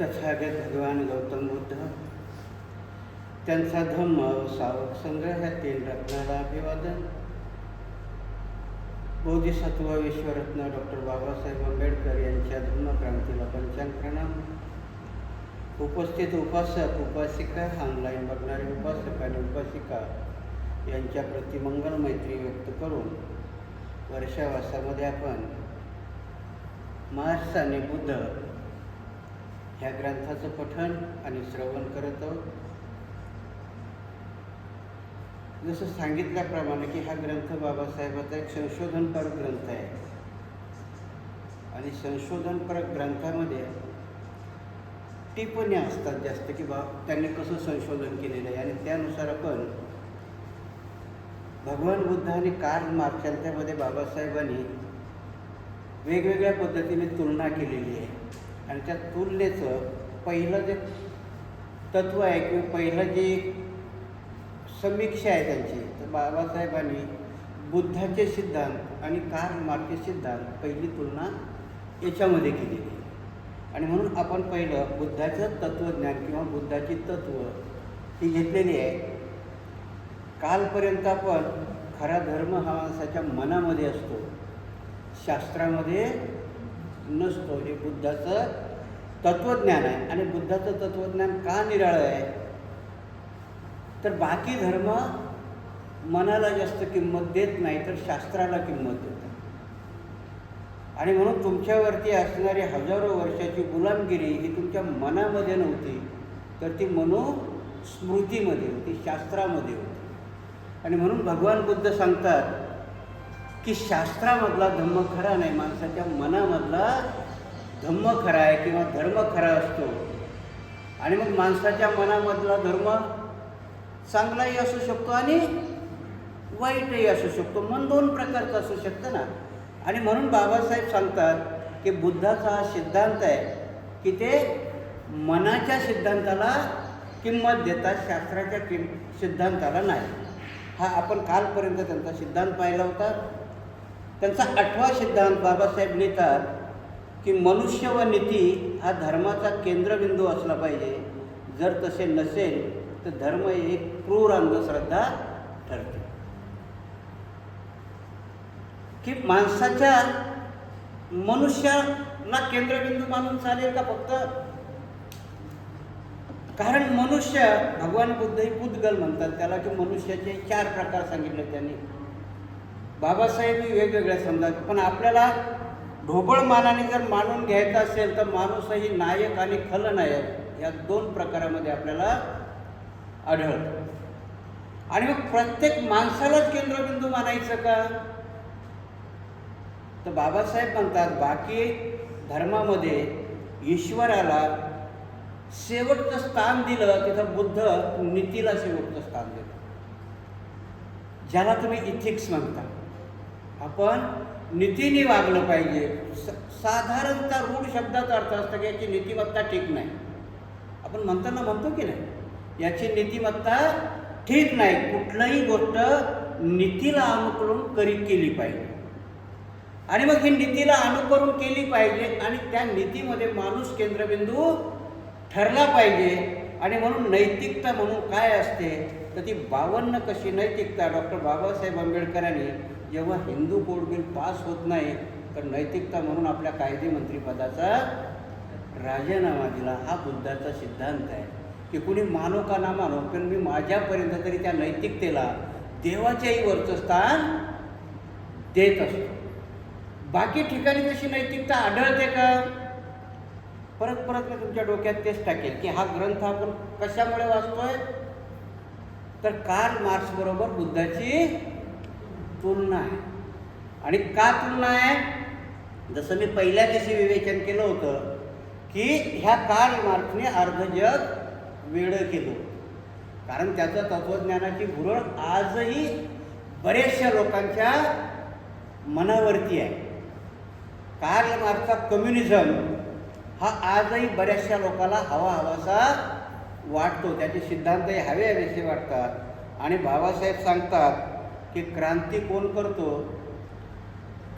तथागत भगवान गौतम बुद्ध, त्यांचा धम्म सावक संग्रह या 3 रत्नाला अभिवादन. बोधिसत्व विश्वरत्न डॉक्टर बाबासाहेब आंबेडकर यांच्या धम्मक्रांतीला पंचांग प्रणाम. उपस्थित उपासक उपासिका, ऑनलाईन बघणारे उपासक आणि उपासिका यांच्या प्रति मंगल मैत्री व्यक्त करून वर्षावासामध्ये आपण मार्क्स आणि बुद्ध ह्या ग्रंथाचं पठण आणि श्रवण करत आहोत. जसं सांगितल्याप्रमाणे की हा ग्रंथ बाबासाहेबांचा एक संशोधनपर ग्रंथ आहे आणि संशोधनपर ग्रंथामध्ये टिप्पण्या असतात जास्त की त्यांनी कसं संशोधन केलेलं आहे आणि त्यानुसार आपण भगवान बुद्ध आणि कार्ल मार्क्स यांच्यामध्ये बाबासाहेबांनी वेगवेगळ्या पद्धतीने तुलना केलेली आहे आणि त्या तुलनेचं पहिलं जे तत्त्व आहे किंवा पहिलं जे समीक्षा आहे त्यांची, तर बाबासाहेबांनी बुद्धाचे सिद्धांत आणि कार्ल मार्क्सचे सिद्धांत पहिली तुलना याच्यामध्ये केलेली आहे. आणि म्हणून आपण पहिलं बुद्धाचं तत्त्वज्ञान किंवा बुद्धाची तत्त्व ही घेतलेली आहे. कालपर्यंत आपण खरा धर्म हा माणसाच्या मनामध्ये असतो, शास्त्रामध्ये नसतो. हे बुद्धाचं तत्त्वज्ञान आहे आणि बुद्धाचं तत्त्वज्ञान का निराळं आहे, तर बाकी धर्म मनाला जास्त किंमत देत नाही तर शास्त्राला किंमत देतात. आणि म्हणून तुमच्यावरती असणारी हजारो वर्षाची गुलामगिरी ही तुमच्या मनामध्ये नव्हती, तर ती मनुस्मृतीमध्ये होती, शास्त्रामध्ये होती. आणि म्हणून भगवान बुद्ध सांगतात की शास्त्रामधला धम्म खरा नाही, माणसाच्या मनामधला धम्म खरा आहे किंवा धर्म खरा असतो. आणि मग माणसाच्या मनामधला धर्म चांगलाही असू शकतो आणि वाईटही असू शकतो. मन 2 प्रकारचं असू शकतं ना. आणि म्हणून बाबासाहेब सांगतात की बुद्धाचा हा सिद्धांत आहे की ते मनाच्या सिद्धांताला किंमत देतात, शास्त्राच्या सिद्धांताला नाही. हा आपण कालपर्यंत त्यांचा सिद्धांत पाहिला होता. त्यांचा 8वा सिद्धांत बाबासाहेब लिहितात की मनुष्य व नीती हा धर्माचा केंद्रबिंदू असला पाहिजे. जर तसे नसेल तर धर्म एक क्रूर अंधश्रद्धा ठरते. की माणसाच्या मनुष्याला केंद्रबिंदू मानून चालेल का फक्त? कारण मनुष्य, भगवान बुद्ध ही पुद्गल म्हणतात त्याला, की मनुष्याचे 4 प्रकार सांगितले त्यांनी. बाबासाहेब वेगवेगळ्या समजात, पण आपल्याला ढोबळ मानाने जर मानून घ्यायचं असेल तर माणूसही नायक आणि खलनायक या 2 प्रकारामध्ये आपल्याला आढळतं. आणि मग प्रत्येक माणसालाच केंद्रबिंदू मानायचं का? तर बाबासाहेब म्हणतात बाकी धर्मामध्ये ईश्वराला शेवटचं स्थान दिलं, तिथं बुद्ध नीतीला शेवटचं स्थान दिलं, ज्याला तुम्ही इथिक्स म्हणता. आपण नीतीने वागलं पाहिजे. साधारणतः रूढ शब्दाचा अर्थ असतं की याची नीतिमत्ता ठीक नाही. आपण म्हणतो की नाही, याची नीतिमत्ता ठीक नाही. कुठलीही गोष्ट नीतीला अनुकरून केली पाहिजे. आणि मग ही नीतीला अनुकरून केली पाहिजे आणि त्या नीतीमध्ये माणूस केंद्रबिंदू ठरला पाहिजे. आणि म्हणून नैतिकता म्हणून काय असते, तर ती 52 कशी नैतिकता. डॉक्टर बाबासाहेब आंबेडकरांनी जेव्हा हिंदू कोड बिल पास होत नाही तर नैतिकता म्हणून आपल्या कायदेमंत्रीपदाचा राजीनामा दिला. हा बुद्धाचा सिद्धांत आहे की कुणी मानो का ना मानो, पण मी माझ्यापर्यंत तरी त्या नैतिकतेला देवाच्याही वरचं स्थान देत असतो. बाकी ठिकाणी तशी नैतिकता आढळते का? परत मी तुमच्या डोक्यात तेच टाकेल की हा ग्रंथ आपण कशामुळे वाचतोय, तर कार्ल मार्क्स बरोबर बुद्धाची तुलना आहे. आणि का तुलना आहे? जसं मी पहिल्या दिवशी विवेचन केलं होतं की ह्या कार्ल मार्क्सने अर्ध जग वेडं केलं, कारण त्याचं तत्त्वज्ञानाची भुरळ आजही बऱ्याचशा लोकांच्या मनावरती आहे. कार्ल मार्क्सचा कम्युनिझम हा आजही बऱ्याचशा लोकांना हवासा वाटतो, त्याचे सिद्धांतही हवेसे वाटतात. आणि बाबासाहेब सांगतात की क्रांती कोण करतो,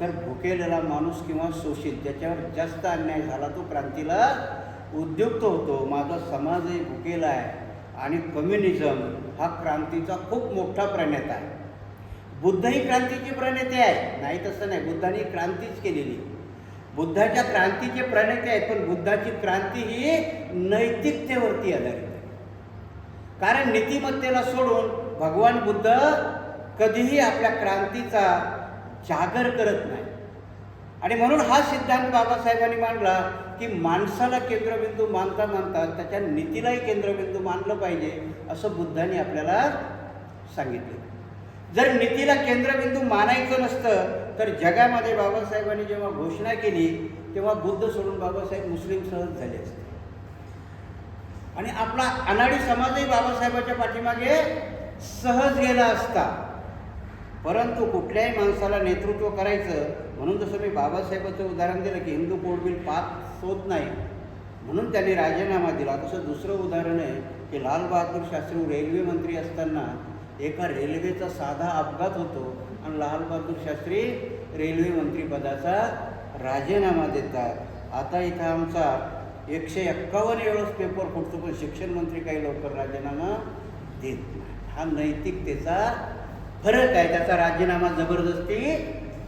तर भुकेलेला माणूस किंवा शोषित, ज्याच्यावर जास्त अन्याय झाला तो क्रांतीला उद्युक्त होतो, माझा समाजही भुकेला आहे आणि कम्युनिझम हा क्रांतीचा खूप मोठा प्रणेता आहे. बुद्धही क्रांतीचे प्रणेते आहे, नाही तसं नाही, बुद्धांनी क्रांतीच केलेली. बुद्धाच्या क्रांतीचे प्रणेते आहेत, पण बुद्धाची क्रांती ही नैतिकतेवरती आधारित आहे. कारण नीतिमत्तेला सोडून भगवान बुद्ध कधीही आपल्या क्रांतीचा जागर करत नाही. आणि म्हणून हा सिद्धांत बाबासाहेबांनी मांडला की माणसाला केंद्रबिंदू मानता मानता त्याच्या नीतीलाही केंद्रबिंदू मानलं पाहिजे, असं बुद्धांनी आपल्याला सांगितलं. जर नीतीला केंद्रबिंदू मानायचं नसतं तर जगामध्ये बाबासाहेबांनी जेव्हा घोषणा केली तेव्हा बुद्ध सोडून बाबासाहेब मुस्लिम सहज झाले असते आणि आपला अनाडी समाजही बाबासाहेबांच्या पाठीमागे सहज गेला असता. परंतु कुठल्याही माणसाला नेतृत्व करायचं म्हणून जसं मी बाबासाहेबांचं उदाहरण दिलं की हिंदू कोड बिल पास होत नाही म्हणून त्यांनी राजीनामा दिला, तसं दुसरं उदाहरण आहे की लालबहादूर शास्त्री रेल्वे मंत्री असताना एका रेल्वेचा साधा अपघात होतो आणि लालबहादूर शास्त्री रेल्वे मंत्रीपदाचा राजीनामा देतात. आता इथं आमचा 151 वेळेस पेपर फुटतो, पण शिक्षण मंत्री काही लवकर राजीनामा देत नाही. हा नैतिकतेचा फरक आहे. त्याचा राजीनामा जबरदस्ती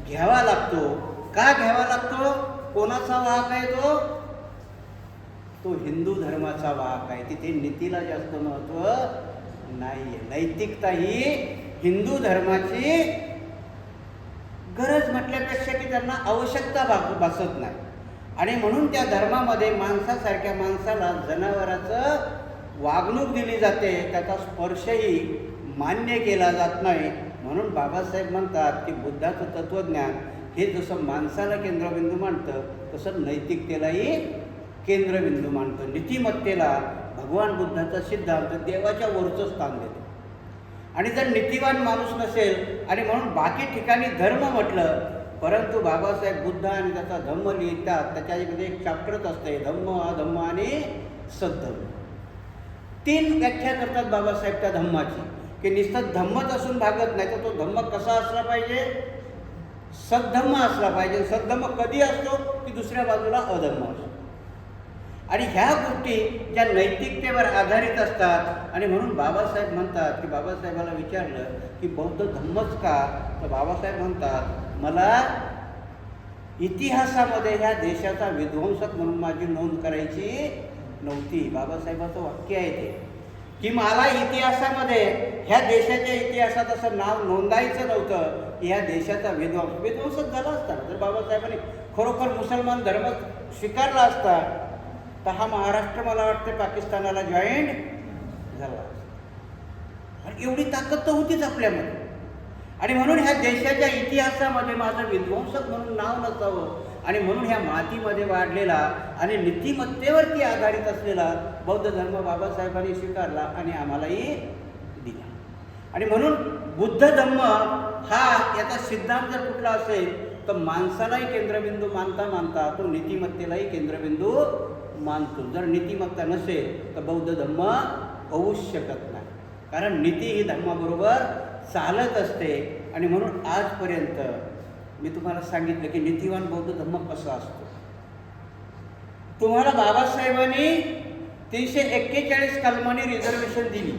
घ्यावा लागतो. का घ्यावा लागतो? कोणाचा वाहक आहे तो? तो हिंदू धर्माचा वाहक आहे. तिथे नीतीला जास्त महत्त्व नाही आहे. नैतिकता ही हिंदू धर्माची गरज म्हटल्यापेक्षा की त्यांना आवश्यकता भासत नाही. आणि म्हणून त्या धर्मामध्ये माणसासारख्या माणसाला जनावराचं वागणूक दिली जाते, त्याचा स्पर्शही मान्य केला जात नाही. म्हणून बाबासाहेब म्हणतात की बुद्धाचं तत्त्वज्ञान हे जसं माणसाला केंद्रबिंदू मांडतं तसं नैतिकतेलाही केंद्रबिंदू मांडतं. नीतिमत्तेला भगवान बुद्धाचा सिद्धांत देवाच्या वरचं स्थान देतो. आणि जर नीतिवान माणूस नसेल आणि म्हणून बाकी ठिकाणी धर्म म्हटलं, परंतु बाबासाहेब बुद्ध आणि त्याचा धम्म लिहितात. त्याच्यामध्ये एक चॅप्टरच असते, धम्म, अधम्म आणि सद्धम्म. 3 व्याख्या करतात बाबासाहेब त्या धम्माची की नुसतं धम्मच असून भागत नाही, तर तो धम्म कसा असला पाहिजे? सद्धम्म असला पाहिजे. सद्धम्म कधी असतो की दुसऱ्या बाजूला अधम्म असतो. आणि ह्या गोष्टी ज्या नैतिकतेवर आधारित असतात. आणि म्हणून बाबासाहेब म्हणतात की बाबासाहेबाला विचारलं की बौद्ध धम्मच का? तर बाबासाहेब म्हणतात मला इतिहासामध्ये ह्या देशाचा विध्वंसक म्हणून माझी नोंद करायची नव्हती. बाबासाहेबाचं वाक्य आहे ते की मला इतिहासामध्ये ह्या देशाच्या इतिहासात असं नाव नोंदायचं नव्हतं की ह्या देशाचा विध्वंसक झाला असता. जर बाबासाहेबांनी खरोखर मुसलमान धर्म स्वीकारला असता तर हा महाराष्ट्र मला वाटतं पाकिस्तानाला जॉईंट झाला. आणि एवढी ताकद तर होतीच आपल्यामध्ये. आणि म्हणून ह्या देशाच्या इतिहासामध्ये माझं विध्वंसक म्हणून नाव नसावं. आणि म्हणून ह्या मातीमध्ये वाढलेला आणि नीतिमत्तेवरती आधारित असलेला बौद्ध धर्म बाबासाहेबांनी स्वीकारला आणि आम्हालाही दिला. आणि म्हणून बुद्ध धम्म हा याचा सिद्धांत जर कुठला असेल तर माणसालाही केंद्रबिंदू मानता मानता तो नीतिमत्तेलाही केंद्रबिंदू मानतो. जर नीतिमत्ता नसेल तर बौद्ध धम्म होऊच शकत नाही. कारण नीती ही धर्माबरोबर चालत असते. आणि म्हणून आजपर्यंत मी तुम्हाला सांगितलं की नीतिवान बौद्ध धर्म कसा असतो. तुम्हाला बाबासाहेबांनी 341 कलमांनी रिझर्वेशन दिली.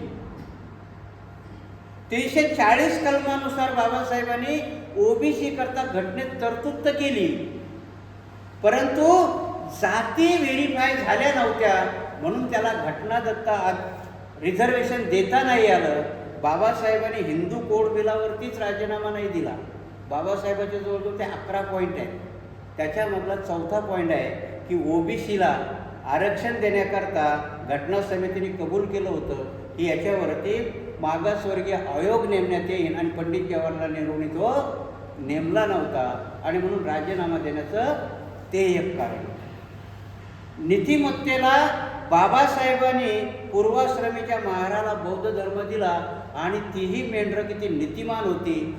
340 कलमानुसार बाबासाहेबांनी ओबीसी करता घटनेत तरतूद केली, परंतु जाती व्हेरीफाय झाल्या नव्हत्या म्हणून त्याला घटनादत्ता रिझर्वेशन देता नाही आलं. बाबासाहेबांनी हिंदू कोड बिलावरतीच राजीनामा नाही दिला. बाबासाहेबांच्या जवळजवळ ते 11 पॉईंट आहे. त्याच्यामधला 4था पॉईंट आहे की ओबीसीला आरक्षण देण्याकरता घटना समितीने कबूल केलं होतं की याच्यावरती मागासवर्गीय आयोग नेमण्यात येईल. आणि पंडित जवाहरलाल नेहरूंनी तो नेमला नव्हता आणि म्हणून राजीनामा देण्याचं ते एक कारण. नीतिमत्तेला बाबासाहेबांनी पूर्वाश्रमीच्या महाराला बौद्ध धर्म दिला आणि तीही मेंढरं किती नीतिमान होती.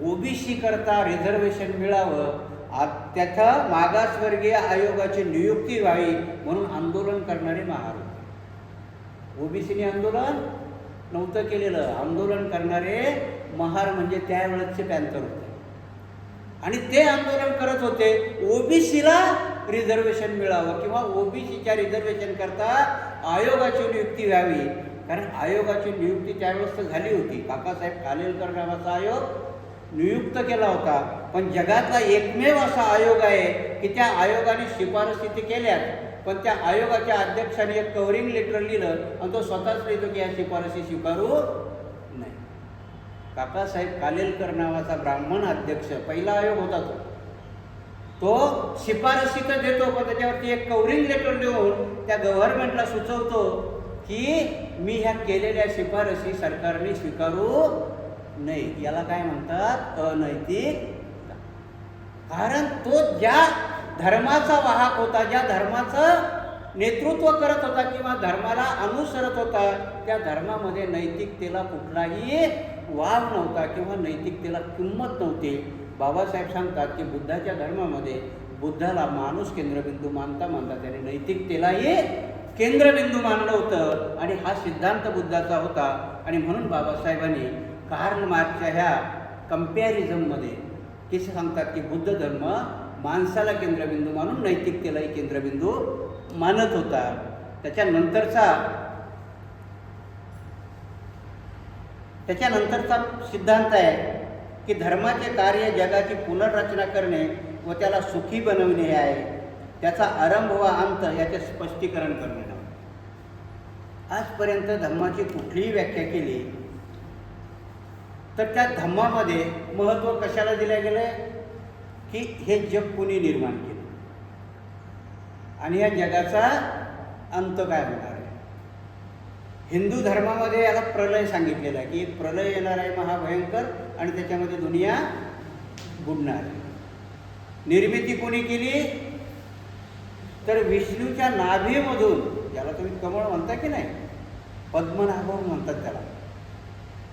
ओबीसी करता रिझर्वेशन मिळावं, त्याचं मागासवर्गीय आयोगाची नियुक्ती व्हावी म्हणून आंदोलन करणारे महार होते. ओबीसीने आंदोलन नव्हतं केलेलं. आंदोलन करणारे महार म्हणजे त्यावेळेसचे पॅन्थर होते आणि ते आंदोलन करत होते ओबीसीला रिझर्वेशन मिळावं किंवा ओबीसीच्या रिझर्वेशन करता आयोगाची नियुक्ती व्हावी. कारण आयोगाची नियुक्ती त्यावेळेस तर झाली होती, काकासाहेब कालेलकर नावाचा आयोग नियुक्त केला होता, पण जगातला एकमेव असा आयोग आहे की त्या आयोगाने शिफारसी ते केल्यात, पण त्या आयोगाच्या अध्यक्षाने एक कव्हरिंग लेटर लिहिलं आणि तो स्वतःच लिहितो की या शिफारसी स्वीकारू नाही. काकासाहेब कालेलकर नावाचा ब्राह्मण अध्यक्ष पहिला आयोग होता तो शिफारसी तर देतो, पण त्याच्यावरती एक कव्हरिंग लेटर लिहून त्या गव्हर्नमेंटला सुचवतो की मी ह्या केलेल्या शिफारसी सरकारने स्वीकारू नाही. याला काय म्हणतात? अनैतिक. कारण तो ज्या धर्माचा वाहक होता, ज्या धर्माचं नेतृत्व करत होता किंवा धर्माला अनुसरत होता, त्या धर्मामध्ये नैतिकतेला कुठलाही वाव नव्हता किंवा नैतिकतेला किंमत नव्हती. बाबासाहेब सांगतात की बुद्धाच्या धर्मामध्ये बुद्धाला माणूस केंद्रबिंदू मानता त्याने नैतिकतेलाही केंद्रबिंदू मानलं होतं आणि हा सिद्धांत बुद्धाचा होता. आणि म्हणून बाबासाहेबांनी कार्ल मार्क्सच्या ह्या कंपॅरिझममध्ये ते सांगतात की बुद्ध धर्म माणसाला केंद्रबिंदू मानून नैतिकतेलाही केंद्रबिंदू मानत होता. त्याच्यानंतरचा सिद्धांत आहे की धर्माचे कार्य जगाची पुनर्रचना करणे व त्याला सुखी बनवणे हे आहे. त्याचा आरंभ व अंत याचे स्पष्टीकरण करणे. आजपर्यंत धम्माची कुठलीही व्याख्या केली तर त्या धम्मामध्ये महत्त्व कशाला दिलं गेलं की हे जग कुणी निर्माण केलं आणि या जगाचा अंत काय होणार आहे. हिंदू धर्मामध्ये याला प्रलय सांगितलेला आहे की एक प्रलय येणार आहे महाभयंकर आणि त्याच्यामध्ये दुनिया बुडणार आहे. निर्मिती कोणी केली तर विष्णूच्या नाभीमधून, ज्याला तुम्ही कमळ म्हणता की नाही, पद्मनाभ म्हणतात त्याला,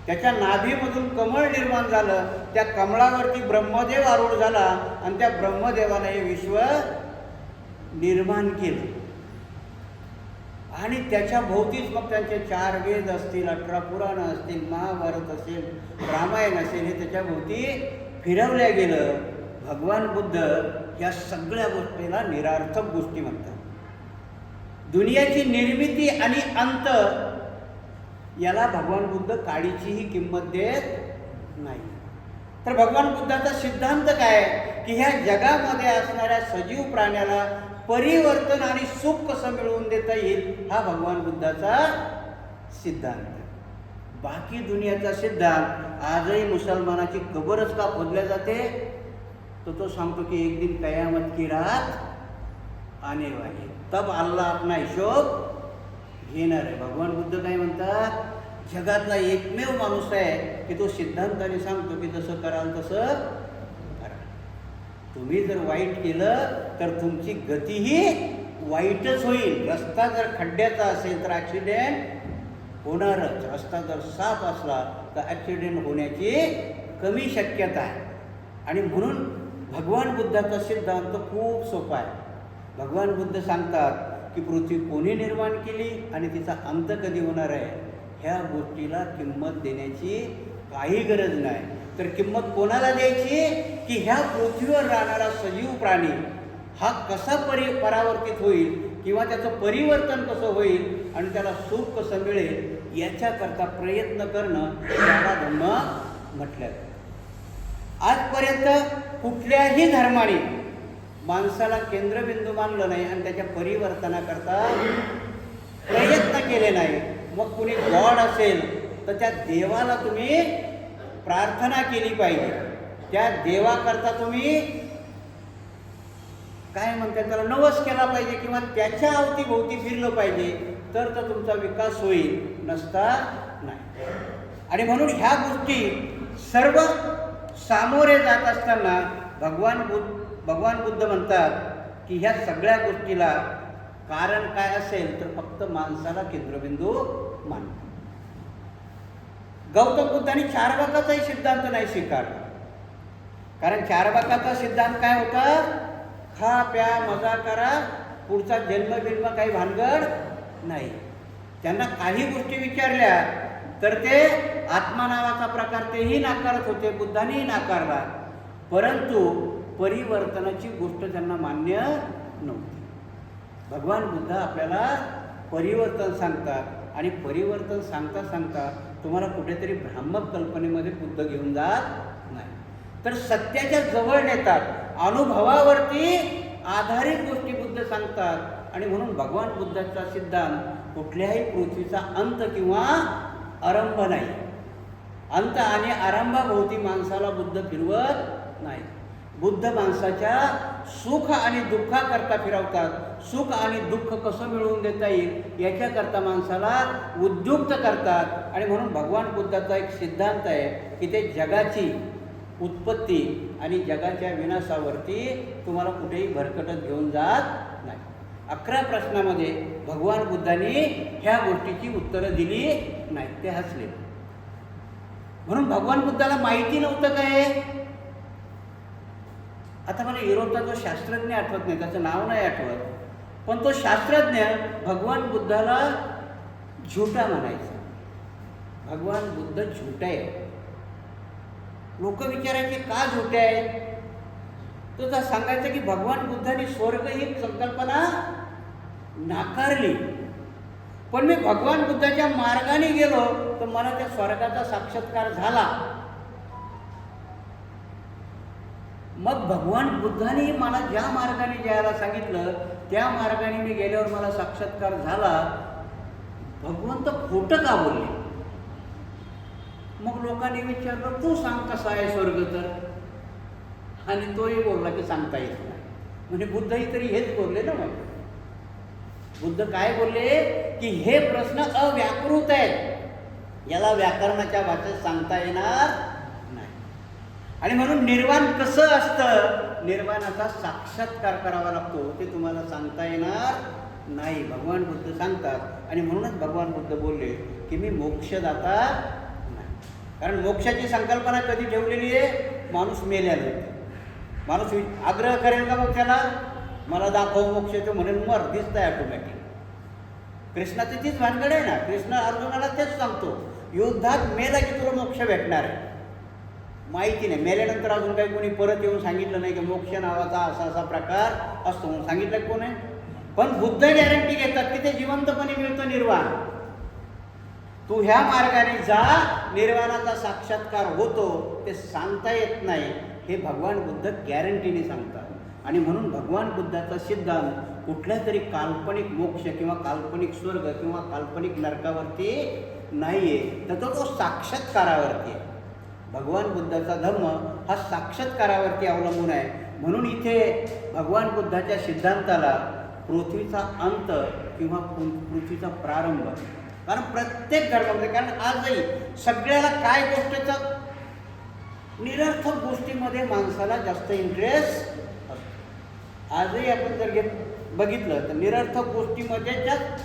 त्याच्या नाभीमधून कमळ निर्माण झालं. त्या कमळावरती ब्रह्मदेव आरूढ झाला आणि त्या ब्रह्मदेवाने हे विश्व निर्माण केलं आणि त्याच्या भोवतीच मग त्यांचे 4 वेद असतील, 18 पुराणं असतील, महाभारत असेल, रामायण असेल, हे त्याच्या भोवती फिरवल्या गेलं. भगवान बुद्ध या सगळ्या गोष्टीला निरार्थक गोष्टी म्हणतात. दुनियाची निर्मिती आणि अंत याला भगवान बुद्ध काडीचीही किंमत देत नाही. तर भगवान बुद्धाचा सिद्धांत काय की ह्या जगामध्ये असणाऱ्या सजीव प्राण्याला परिवर्तन आणि सुख कसं मिळवून देता येईल, हा भगवान बुद्धाचा सिद्धांत. बाकी दुनियाचा सिद्धांत आजही मुसलमानाची कबरच का खोदल्या जाते, तो सांगतो की एक दिन कयामत की रात आने वाली, तब अल्लाह अपना हिशोब घेणार आहे. भगवान बुद्ध काय म्हणतात, जगातला एकमेव माणूस आहे की तो सिद्धांताने सांगतो की जसं कराल तसं करा. तुम्ही जर वाईट केलं तर तुमची गतीही वाईटच होईल. रस्ता जर खड्ड्याचा असेल तर ॲक्सिडेंट होणारच. रस्ता जर साफ असला तर ॲक्सिडेंट होण्याची कमी शक्यता आहे. आणि म्हणून भगवान बुद्धाचा सिद्धांत खूप सोपा आहे. भगवान बुद्ध सांगतात की पृथ्वी कोणी निर्माण केली आणि तिचा अंत कधी होणार आहे, ह्या गोष्टीला किंमत देण्याची काही गरज नाही. तर किंमत कोणाला द्यायची की ह्या पृथ्वीवर राहणारा सजीव प्राणी हा कसा परावर्तित होईल किंवा त्याचं परिवर्तन कसं होईल आणि त्याला सुख कसं मिळेल याच्याकरता प्रयत्न करणं त्याला धम्म म्हटलं. आजपर्यंत कुठल्याही धर्माने माणसाला केंद्रबिंदू मानलं नाही आणि त्याच्या परिवर्तनाकरता प्रयत्न केले नाही. मग कुणी गॉड असेल तर त्या देवाला तुम्ही प्रार्थना केली पाहिजे, त्या देवाकरता तुम्ही काय म्हणतात त्याला नवस केला पाहिजे किंवा त्याच्या अवतीभोवती फिरलं पाहिजे, तर तुमचा विकास होईल, नसता नाही. आणि म्हणून ह्या गोष्टी सर्व सामोरे जात असताना भगवान बुद्ध म्हणतात की ह्या सगळ्या गोष्टीला कारण काय असेल तर फक्त माणसाला केंद्रबिंदू मानतात. गौतम बुद्धांनी चारवाकाचाही सिद्धांत नाही स्वीकारला. कारण चारवाकाचा सिद्धांत काय होता, खा प्या मजा करा, पुढचा जन्मबिन्म काही भानगड नाही. त्यांना काही गोष्टी विचारल्या तर ते आत्मा नावाचा प्रकार तेही नाकारत होते, बुद्धांनीही नाकारला. परंतु परिवर्तनाची गोष्ट त्यांना मान्य नव्हती. भगवान बुद्ध आपल्याला परिवर्तन सांगतात आणि परिवर्तन सांगता सांगता तुम्हाला कुठेतरी भ्रामक कल्पनेमध्ये बुद्ध घेऊन जात नाही, तर सत्याच्या जवळ नेतात. अनुभवावरती आधारित गोष्टी बुद्ध सांगतात आणि म्हणून भगवान बुद्धाचा सिद्धांत कुठल्याही पृथ्वीचा अंत किंवा आरंभ नाही. अंत आणि आरंभाभोवती माणसाला बुद्ध फिरवत नाही. बुद्ध माणसाच्या सुख आणि दुःखाकरता फिरवतात. सुख आणि दुःख कसं मिळवून देता येईल याच्याकरता माणसाला उद्युक्त करतात. आणि म्हणून भगवान बुद्धाचा एक सिद्धांत आहे की ते जगाची उत्पत्ती आणि जगाच्या विनाशावरती तुम्हाला कुठेही भरकटत घेऊन जात नाही. 11 प्रश्नामध्ये भगवान बुद्धांनी ह्या गोष्टीची उत्तरं दिली नाही, ते हसले. म्हणून भगवान बुद्धाला माहिती नव्हतं काय. आता मला युरोपचा जो शास्त्रज्ञ आठवत नाही, त्याचं नाव नाही आठवत, पण तो शास्त्रज्ञ भगवान बुद्धाला झुटा म्हणायचा. भगवान बुद्ध झुटे आहे. लोक विचारायचे का झुटे आहेत. तो तर सांगायचं की भगवान बुद्धांनी स्वर्ग ही संकल्पना नाकारली, पण मी भगवान बुद्धाच्या मार्गाने गेलो तर मला त्या स्वर्गाचा साक्षात्कार झाला. मग भगवान बुद्धांनी मला ज्या मार्गाने जायला सांगितलं त्या मार्गाने मी गेल्यावर मला साक्षात्कार झाला. भगवंत खोटं का बोलले. मग लोकांनी विचारलं तू सांग कसा आहे स्वर्ग तर, आणि तोही बोलला की सांगता येत नाही. म्हणजे बुद्धही तरी हेच बोलले ना. मग बुद्ध काय बोलले की हे प्रश्न अव्याकृत आहेत, याला व्याकरणाच्या भाषेत सांगता येणार नाही. आणि म्हणून निर्वाण कसं असतं, निर्वाणाचा साक्षात्कार करावा लागतो, ते तुम्हाला सांगता येणार नाही. भगवान बुद्ध सांगतात. आणि म्हणूनच भगवान बुद्ध बोलले की मी मोक्षदाता नाही. कारण मोक्षाची संकल्पना कधी ठेवलेली आहे, माणूस मेल्यानंतर. माणूस आग्रह करेल का मोक्षाला, मला दाखव मोक्ष, तो म्हणेल मर, दिसतंय ऑटोमॅटिक. कृष्णाची तीच भानगड आहे ना. कृष्ण अर्जुनाला तेच सांगतो, युद्धात मेला की तुला मोक्ष भेटणार आहे. माहिती नाही, मेल्यानंतर अजून काही कोणी परत येऊन सांगितलं नाही की मोक्ष नावाचा असा असा प्रकार असतो म्हणून सांगितलं कोण आहे. पण बुद्ध गॅरंटी घेतात की ते जिवंतपणे मिळतं निर्वाण. तू ह्या मार्गाने जा, निर्वाणाचा साक्षात्कार होतो. ते सांगता येत नाही, हे भगवान बुद्ध गॅरंटीने सांगतात. आणि म्हणून भगवान बुद्धाचा सिद्धांत कुठल्या तरी काल्पनिक मोक्ष किंवा काल्पनिक स्वर्ग किंवा काल्पनिक नरकावरती नाही आहे, तर तो साक्षात्कारावरती आहे. भगवान बुद्धाचा धर्म हा साक्षात्कारावरती अवलंबून आहे. म्हणून इथे भगवान बुद्धाच्या सिद्धांताला पृथ्वीचा अंत किंवा पृथ्वीचा प्रारंभ, कारण प्रत्येक धर्मामध्ये, कारण आजही सगळ्याला काय गोष्टीचं निरर्थक गोष्टीमध्ये माणसाला जास्त इंटरेस्ट असतो. आजही आपण जर बघितलं तर निरर्थक गोष्टीमध्येच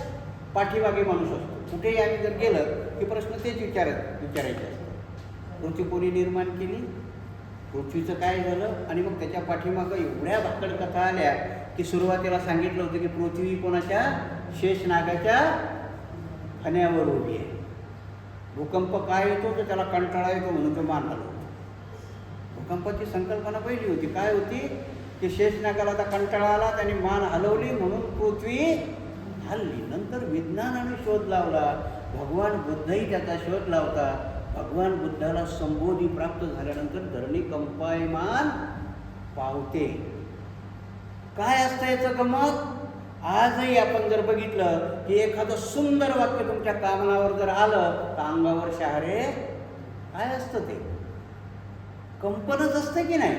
पाठीमागे माणूस असतो. कुठेही आम्ही जर गेलं की प्रश्न तेच विचारायचे असतात. पृथ्वी कोणी निर्माण केली, पृथ्वीचं काय झालं, आणि मग त्याच्या पाठीमागं एवढ्या भाकड कथा आल्या की सुरुवातीला सांगितलं होतं की पृथ्वी कोणाच्या, शेषनागाच्या फण्यावर उभी आहे. भूकंप काय येतो तर त्याला कंटाळा येतो म्हणून तो मान हलवतो. भूकंपाची संकल्पना पहिली होती, काय होती की शेषनागाला आता कंटाळा आला, त्याने मान हलवली म्हणून पृथ्वी हलली. नंतर विज्ञानाने शोध लावला, भगवान बुद्धही त्याचा शोध लावता. भगवान बुद्धाला संबोधी प्राप्त झाल्यानंतर धरणी कंपायमान पावते. काय असतं याचं गमत. आजही आपण जर बघितलं की एखादं सुंदर वाक्य तुमच्या कानावर जर आलं तर अंगावर शहारे काय असतं, ते कंपनच असतं की नाही.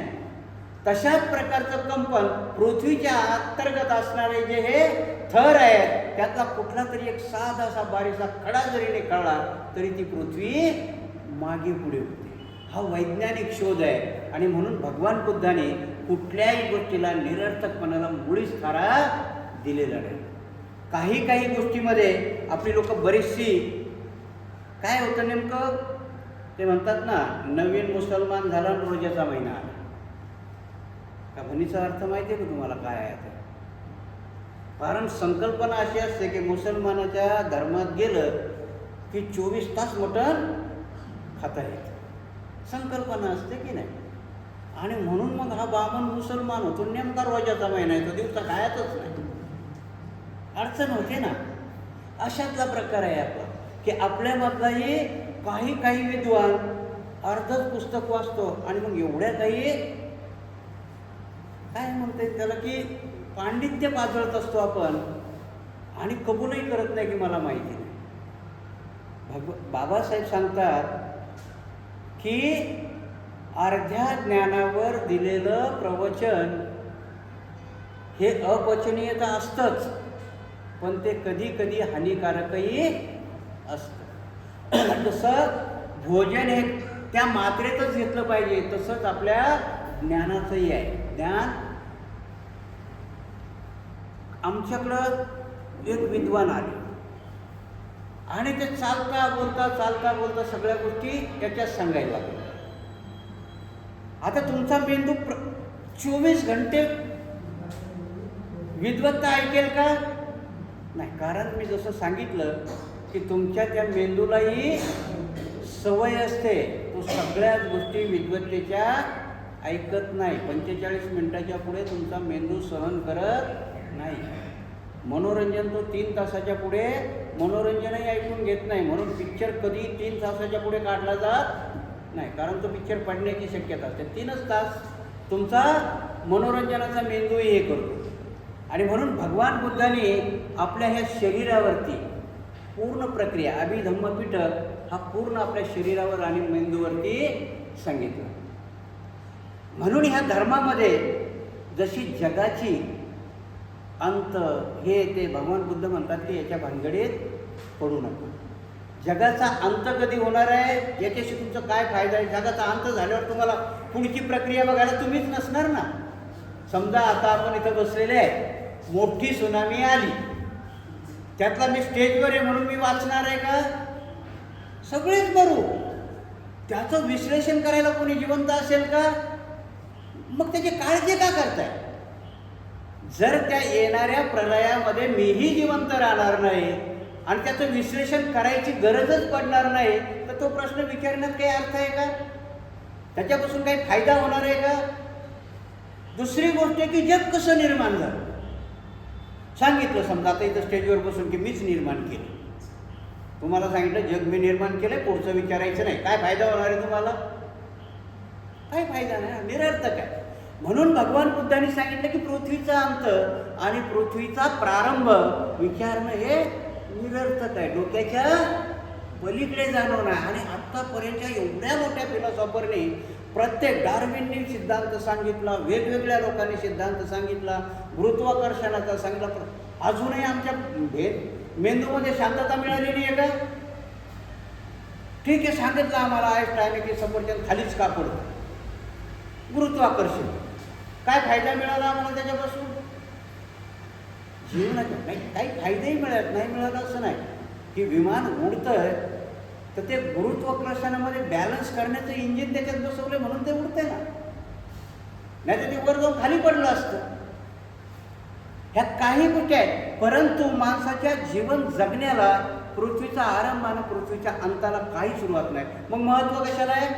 तशाच प्रकारचं कंपन पृथ्वीच्या अंतर्गत असणारे जे हे थर आहेत, त्यातला कुठला तरी एक साधासा बारीचा खडा जरी निघाला तरी ती पृथ्वी मागे पुढे होते. हा वैज्ञानिक शोध आहे. आणि म्हणून भगवान बुद्धाने कुठल्याही गोष्टीला निरर्थकपणाला मुळीच थारा दिलेला नाही. काही काही गोष्टीमध्ये आपली लोक बरीचशी, काय होतं नेमकं, ते म्हणतात ना, नवीन मुसलमान झाला रोजाचा महिना आला. त्या म्हणीचा अर्थ माहिती आहे का तुम्हाला काय आहे ते. कारण संकल्पना अशी असते की मुसलमानाच्या धर्मात गेलं की 24 तास मटण खाता येतं. संकल्पना असते की नाही. आणि म्हणून मग हा बामण मुसलमान होतो, नेमका रोजाचा महिना आहे, तो दिवसा खायचंच नाही, अडचण होते ना. अशातला प्रकार आहे आपला, की आपल्यामधलाही काही काही विद्वान अर्धच पुस्तक वाचतो आणि मग एवढ्या काही काय म्हणता येईल त्याला, की पांडित्य पाजळत असतो आपण आणि कबूलही करत नाही की मला माहिती नाही. बाबासाहेब सांगतात की अर्ध्या ज्ञानावर दिलेलं प्रवचन हे अपचनीयता असतंच, पण ते कधी कधी हानिकारकही असतं. जसं भोजन हे त्या मात्रेतच घेतलं पाहिजे, तसंच आपल्या ज्ञानाचंही आहे. ज्ञान, आमच्याकडं एक विद्वान आले आणि ते चालता बोलता सगळ्या गोष्टी त्याच्यात सांगायला लागल्या. आता तुमचा मेंदू 24 घंटे विद्वत्ता ऐकेल का? नाही. कारण मी जसं सांगितलं की तुमच्या त्या मेंदूलाही सवय असते, तो सगळ्याच गोष्टी विद्वत्तेच्या ऐकत नाही. 45 मिनिटाच्या पुढे तुमचा मेंदू सहन करत नाही. मनोरंजन तो 3 तासाच्या पुढे मनोरंजनही ऐकून घेत नाही. म्हणून पिक्चर कधी 3 तासाच्या पुढे काढला जात नाही, कारण तो पिक्चर पडण्याची शक्यता असते. 3च तास तुमचा मनोरंजनाचा मेंदूही हे करतो. आणि म्हणून भगवान बुद्धांनी आपल्या ह्या शरीरावरती पूर्ण प्रक्रिया, अभिधम्मपिटक हा पूर्ण आपल्या शरीरावर आणि मेंदूवरती सांगितलं. म्हणून ह्या धर्मामध्ये जशी जगाची अंत हे ते भगवान बुद्ध म्हणतात की याच्या भानगडीत पडू नका. जगाचा अंत कधी होणार आहे याच्याशी तुमचा काय फायदा आहे? जगाचा अंत झाल्यावर तुम्हाला पुढची प्रक्रिया बघायला तुम्हीच नसणार ना. समजा आता आपण इथं बसलेले आहे, मोठी सुनामी आली, त्यातला मी स्टेजवर आहे म्हणून मी वाचणार आहे का? सगळेच मरू. त्याचं विश्लेषण करायला कोणी जिवंत असेल का? मग त्याची काळजी का करताय? जर त्या येणाऱ्या प्रलयामध्ये मीही जिवंत राहणार नाही आणि त्याचं विश्लेषण करायची गरजच पडणार नाही, तर तो प्रश्न विचारण्यात काही अर्थ आहे का? त्याच्यापासून काही फायदा होणार आहे का? दुसरी गोष्ट की जग कसं निर्माण झालं सांगितलं. समजा आता इथं स्टेजवर बसून की मीच निर्माण केलं, तुम्हाला सांगितलं जग मी निर्माण केलं, पुढचं विचारायचं नाही. काय फायदा होणार आहे तुम्हाला? काही फायदा नाही, निरर्थक आहे. म्हणून भगवान बुद्धांनी सांगितलं की पृथ्वीचा अंत आणि पृथ्वीचा प्रारंभ विचारणं हे निरर्थक आहे, डोक्याच्या पलीकडे जाणं नाही. आणि आत्तापर्यंतच्या एवढ्या मोठ्या फिलॉसॉफरने प्रत्येक, डार्विनने सिद्धांत सांगितला, वेगवेगळ्या लोकांनी सिद्धांत सांगितला, गुरुत्वाकर्षणाचा सांगितला, अजूनही आमच्या मेंदूमध्ये शांतता मिळालेली आहे का? ठीक आहे, सांगितलं आम्हाला आईन्स्टाईनने की सफरचंद खालीच का पडतं, गुरुत्वाकर्षण. काय फायदा मिळाला आम्हाला त्याच्यापासून? जीवनाचा नाही, काही फायदाही नाही मिळाला असं नाही. की विमान उडतंय तर ते गुरुत्वाकर्षणामध्ये बॅलन्स करण्याचं इंजिन त्याच्यात बसवलं म्हणून ते उडतंय ना, नाही तर ते वर जाऊन खाली पडलं असतं. ह्या काही गोष्टी आहेत, परंतु माणसाच्या जीवन जगण्याला पृथ्वीचा आरंभ आणि पृथ्वीच्या अंताला काही सुरुवात नाही. मग महत्त्व कशाला आहे?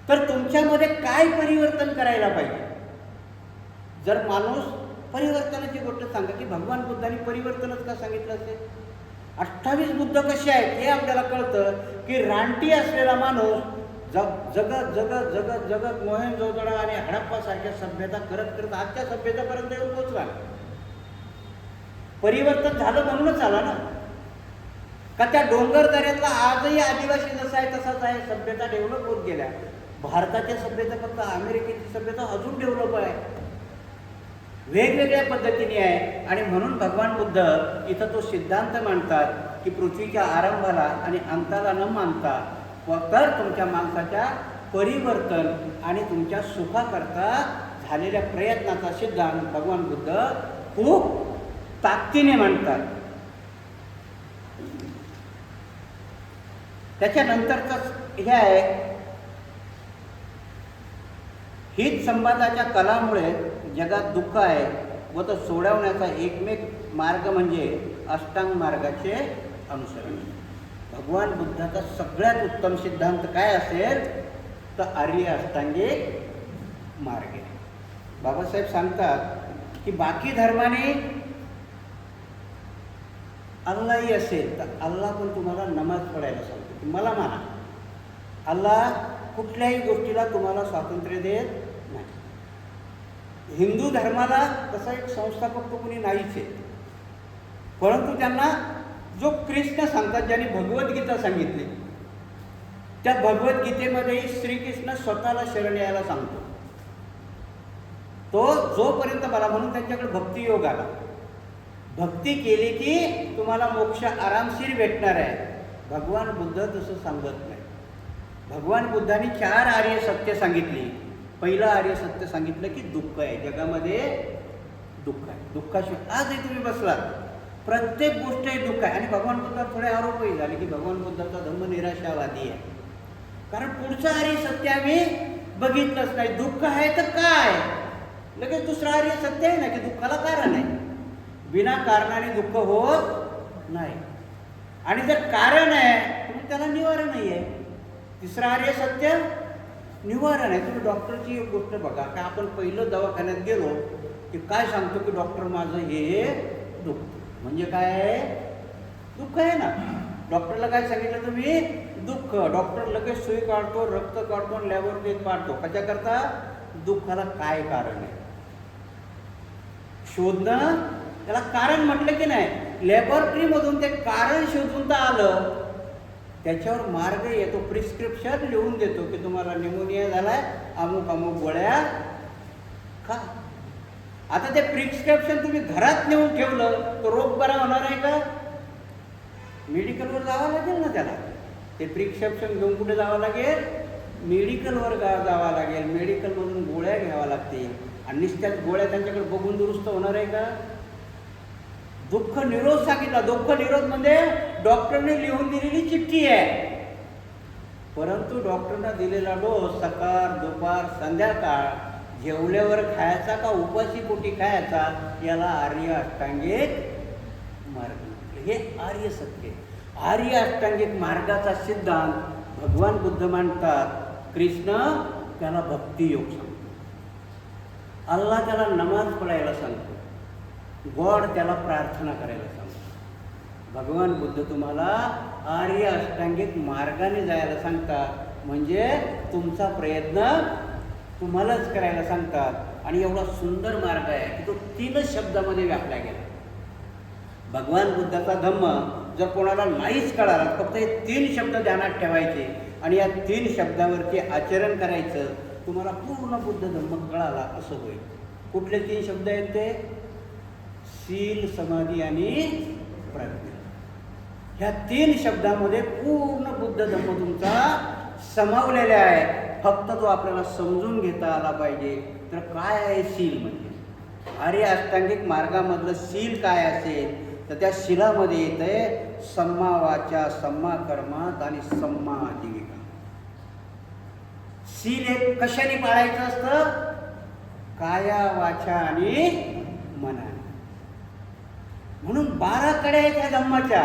तर तुमच्यामध्ये काय परिवर्तन करायला पाहिजे. जर माणूस परिवर्तनाची गोष्ट सांगा की भगवान बुद्धांनी परिवर्तनच का सांगितलं असेल? 28 बुद्ध कसे आहेत हे आपल्याला कळतं की रानटी असलेला माणूस जगत जगत जगत जगत मोहेंजोदडो आणि हडप्पासारख्या सभ्यता करत करत आजच्या सभ्यतेपर्यंत येऊन पोचला. परिवर्तन झालं म्हणूनच आला ना. का त्या डोंगर दऱ्यातला आजही आदिवासी जसा आहे तसाच आहे. सभ्यता डेव्हलप होत गेल्या. भारताच्या सभ्यतेपेक्षा अमेरिकेची सभ्यता अजून डेव्हलप आहे, वेगवेगळ्या पद्धतीने आहे. आणि म्हणून भगवान बुद्ध इथं तो सिद्धांत मांडतात की पृथ्वीच्या आरंभाला आणि अंताला न मानता तर तुमच्या माणसाच्या परिवर्तन आणि तुमच्या सुखाकरता झालेल्या प्रयत्नाचा सिद्धांत भगवान बुद्ध खूप ताकदीने मांडतात. त्याच्यानंतरच हे आहे, हित संवादाच्या कलामुळे जगात दुःख आहे व तो सोडवण्याचा एकमेक मार्ग म्हणजे अष्टांग मार्गाचे अनुसरण. भगवान बुद्धाचा सगळ्यात उत्तम सिद्धांत काय असेल तर आर्य अष्टांगिक मार्ग आहे. बाबासाहेब सांगतात की बाकी धर्माने अल्लाही असेल तर अल्लाह पण तुम्हाला नमाज पडायला सांगतो की मला माना. अल्लाह कुठल्याही गोष्टीला तुम्हाला स्वातंत्र्य देत नाही. हिंदू धर्माला तसा एक संस्थापक तो कोणी नाहीच आहे, परंतु त्यांना जो कृष्ण सांगतात, ज्यांनी भगवद्गीता सांगितली, त्या भगवद्गीतेमध्ये श्रीकृष्ण स्वतःला शरण यायला सांगतो. तो जोपर्यंत मला, म्हणून त्यांच्याकडे भक्तियोग आला. भक्ती केली की तुम्हाला मोक्ष आरामशीर भेटणार आहे. भगवान बुद्ध तसं सांगत नाही. भगवान बुद्धांनी 4 आर्य सत्य सांगितली. पहिलं आर्य सत्य सांगितलं की दुःख आहे, जगामध्ये दुःख आहे. दुःखाशिवाय आजही तुम्ही बसलात, प्रत्येक गोष्ट हे दुःख आहे. आणि भगवान बुद्धावर थोडे आरोपही झाले की भगवान बुद्धाचा धम्म निराशावादी आहे, कारण पुढचं आर्य सत्य आम्ही बघितलंच नाही. दुःख आहे तर काय, लगेच दुसरं आर्य सत्य आहे ना की दुःखाला कारण आहे. बिना कारणाने दुःख होत नाही, आणि जर कारण आहे तर त्याला निवारण नाही आहे. तिसरं आर्य सत्य निवारण आहे. तुम्ही डॉक्टरची एक गोष्ट बघा, का आपण पहिलं दवाखान्यात गेलो की काय सांगतो की डॉक्टर माझं हे दुखतं, म्हणजे काय आहे, दुःख आहे ना. डॉक्टरला काय सांगितलं तुम्ही, दुःख. डॉक्टर लगेच सुई काढतो, रक्त काढतो, लॅबोरेटरीत पाडतो. कशाकरता, दुःखाला काय कारण आहे शोधणं. त्याला कारण म्हटलं की नाही, लॅबोरेटरीमधून ते कारण शोधून तर आलं, त्याच्यावर मार्ग येतो, प्रिस्क्रिप्शन लिहून देतो की तुम्हाला निमोनिया झालाय, अमुक अमुक गोळ्या खा. आता ते प्रिस्क्रिप्शन तुम्ही घरात नेऊन ठेवलं तर रोग बरा होणार आहे का, मेडिकलवर जावं लागेल ना त्याला. ते प्रिस्क्रिप्शन घेऊन कुठे जावं लागेल, मेडिकलवर जावं लागेल. मेडिकलमधून गोळ्या घ्याव्या लागतील, आणि नुसत्याच गोळ्या त्यांच्याकडे बघून दुरुस्त होणार आहे का. दुःख निरोध सांगितला. दुःख निरोध म्हणजे डॉक्टरने लिहून दिलेली चिठ्ठी आहे, परंतु डॉक्टरने दिलेला डोस सकाळ दुपार संध्याकाळ जेवल्यावर खायचा का उपाशी पोटी खायचा, याला आर्य अष्टांगिक मार्ग, हे आर्य सत्य. आर्य अष्टांगिक मार्गाचा सिद्धांत भगवान बुद्ध मांडतात. कृष्ण त्याला भक्तियोग सांगतो, अल्लाह त्याला नमाज पडायला सांगतो, गॉड त्याला प्रार्थना करायला सांगतो. भगवान बुद्ध तुम्हाला आर्य अष्टांगिक मार्गाने जायला सांगतात, म्हणजे तुमचा प्रयत्न तुम्हालाच करायला सांगतात. आणि एवढा सुंदर मार्ग आहे की तो 3 शब्दामध्ये व्यापला गेला. भगवान बुद्धाचा धम्म जर कोणाला नाहीच कळाला, फक्त हे 3 शब्द ध्यानात ठेवायचे आणि या 3 शब्दावरती आचरण करायचं, तुम्हाला पूर्ण बुद्ध धम्म कळाला असं होईल. कुठले 3 शब्द आहेत ते, शील, समाधी आणि प्रज्ञा. ह्या 3 शब्दामध्ये पूर्ण बुद्ध धम्म तुमचा समावलेला आहे. फक्त तो आपल्याला समजून घेता आला पाहिजे. तर काय आहे शील म्हणजे, आर्य अष्टांगिक मार्गामधलं शील काय असेल तर त्या शीलामध्ये येतंय सम्मा वाचा, सम्मा कर्मात आणि सम्मा आजीविका. शील हे कशाने पाळायचं असतं, काया वाचा आणि मनाने. म्हणून 12 कडे आहेत या धम्माच्या.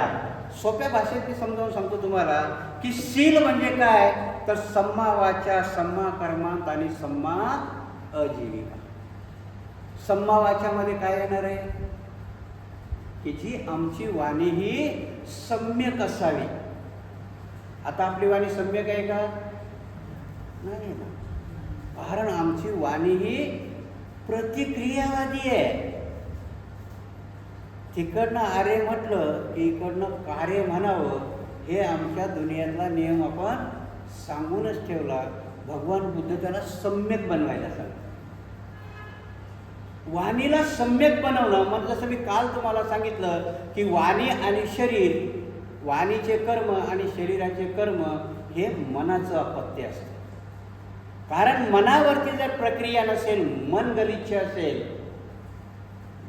सोप्या भाषेत मी समजावून सांगतो तुम्हाला की शील म्हणजे काय, तर सम्मा वाचा, सम्मा कर्मात आणि सम्मा आजीविका. सम्मा वाचामध्ये काय येणार आहे की जी आमची वाणी ही सम्यक असावी. आता आपली वाणी सम्यक आहे का, नाही ना, कारण आमची वाणी ही प्रतिक्रियावादी आहे. तिकडनं आर्य म्हटलं की इकडनं कार्य म्हणावं, हे आमच्या दुनियातला नियम आपण सांगूनच ठेवला. भगवान बुद्ध त्याला सम्यक बनवायला सांगतात. वाणीला सम्यक बनवणं म्हणजे जसं मी काल तुम्हाला सांगितलं की वाणी आणि शरीर, वाणीचे कर्म आणि शरीराचे कर्म हे मनाचं अपत्य असतं. कारण मनावरती जर प्रक्रिया नसेल, मन गलिच्छ असेल,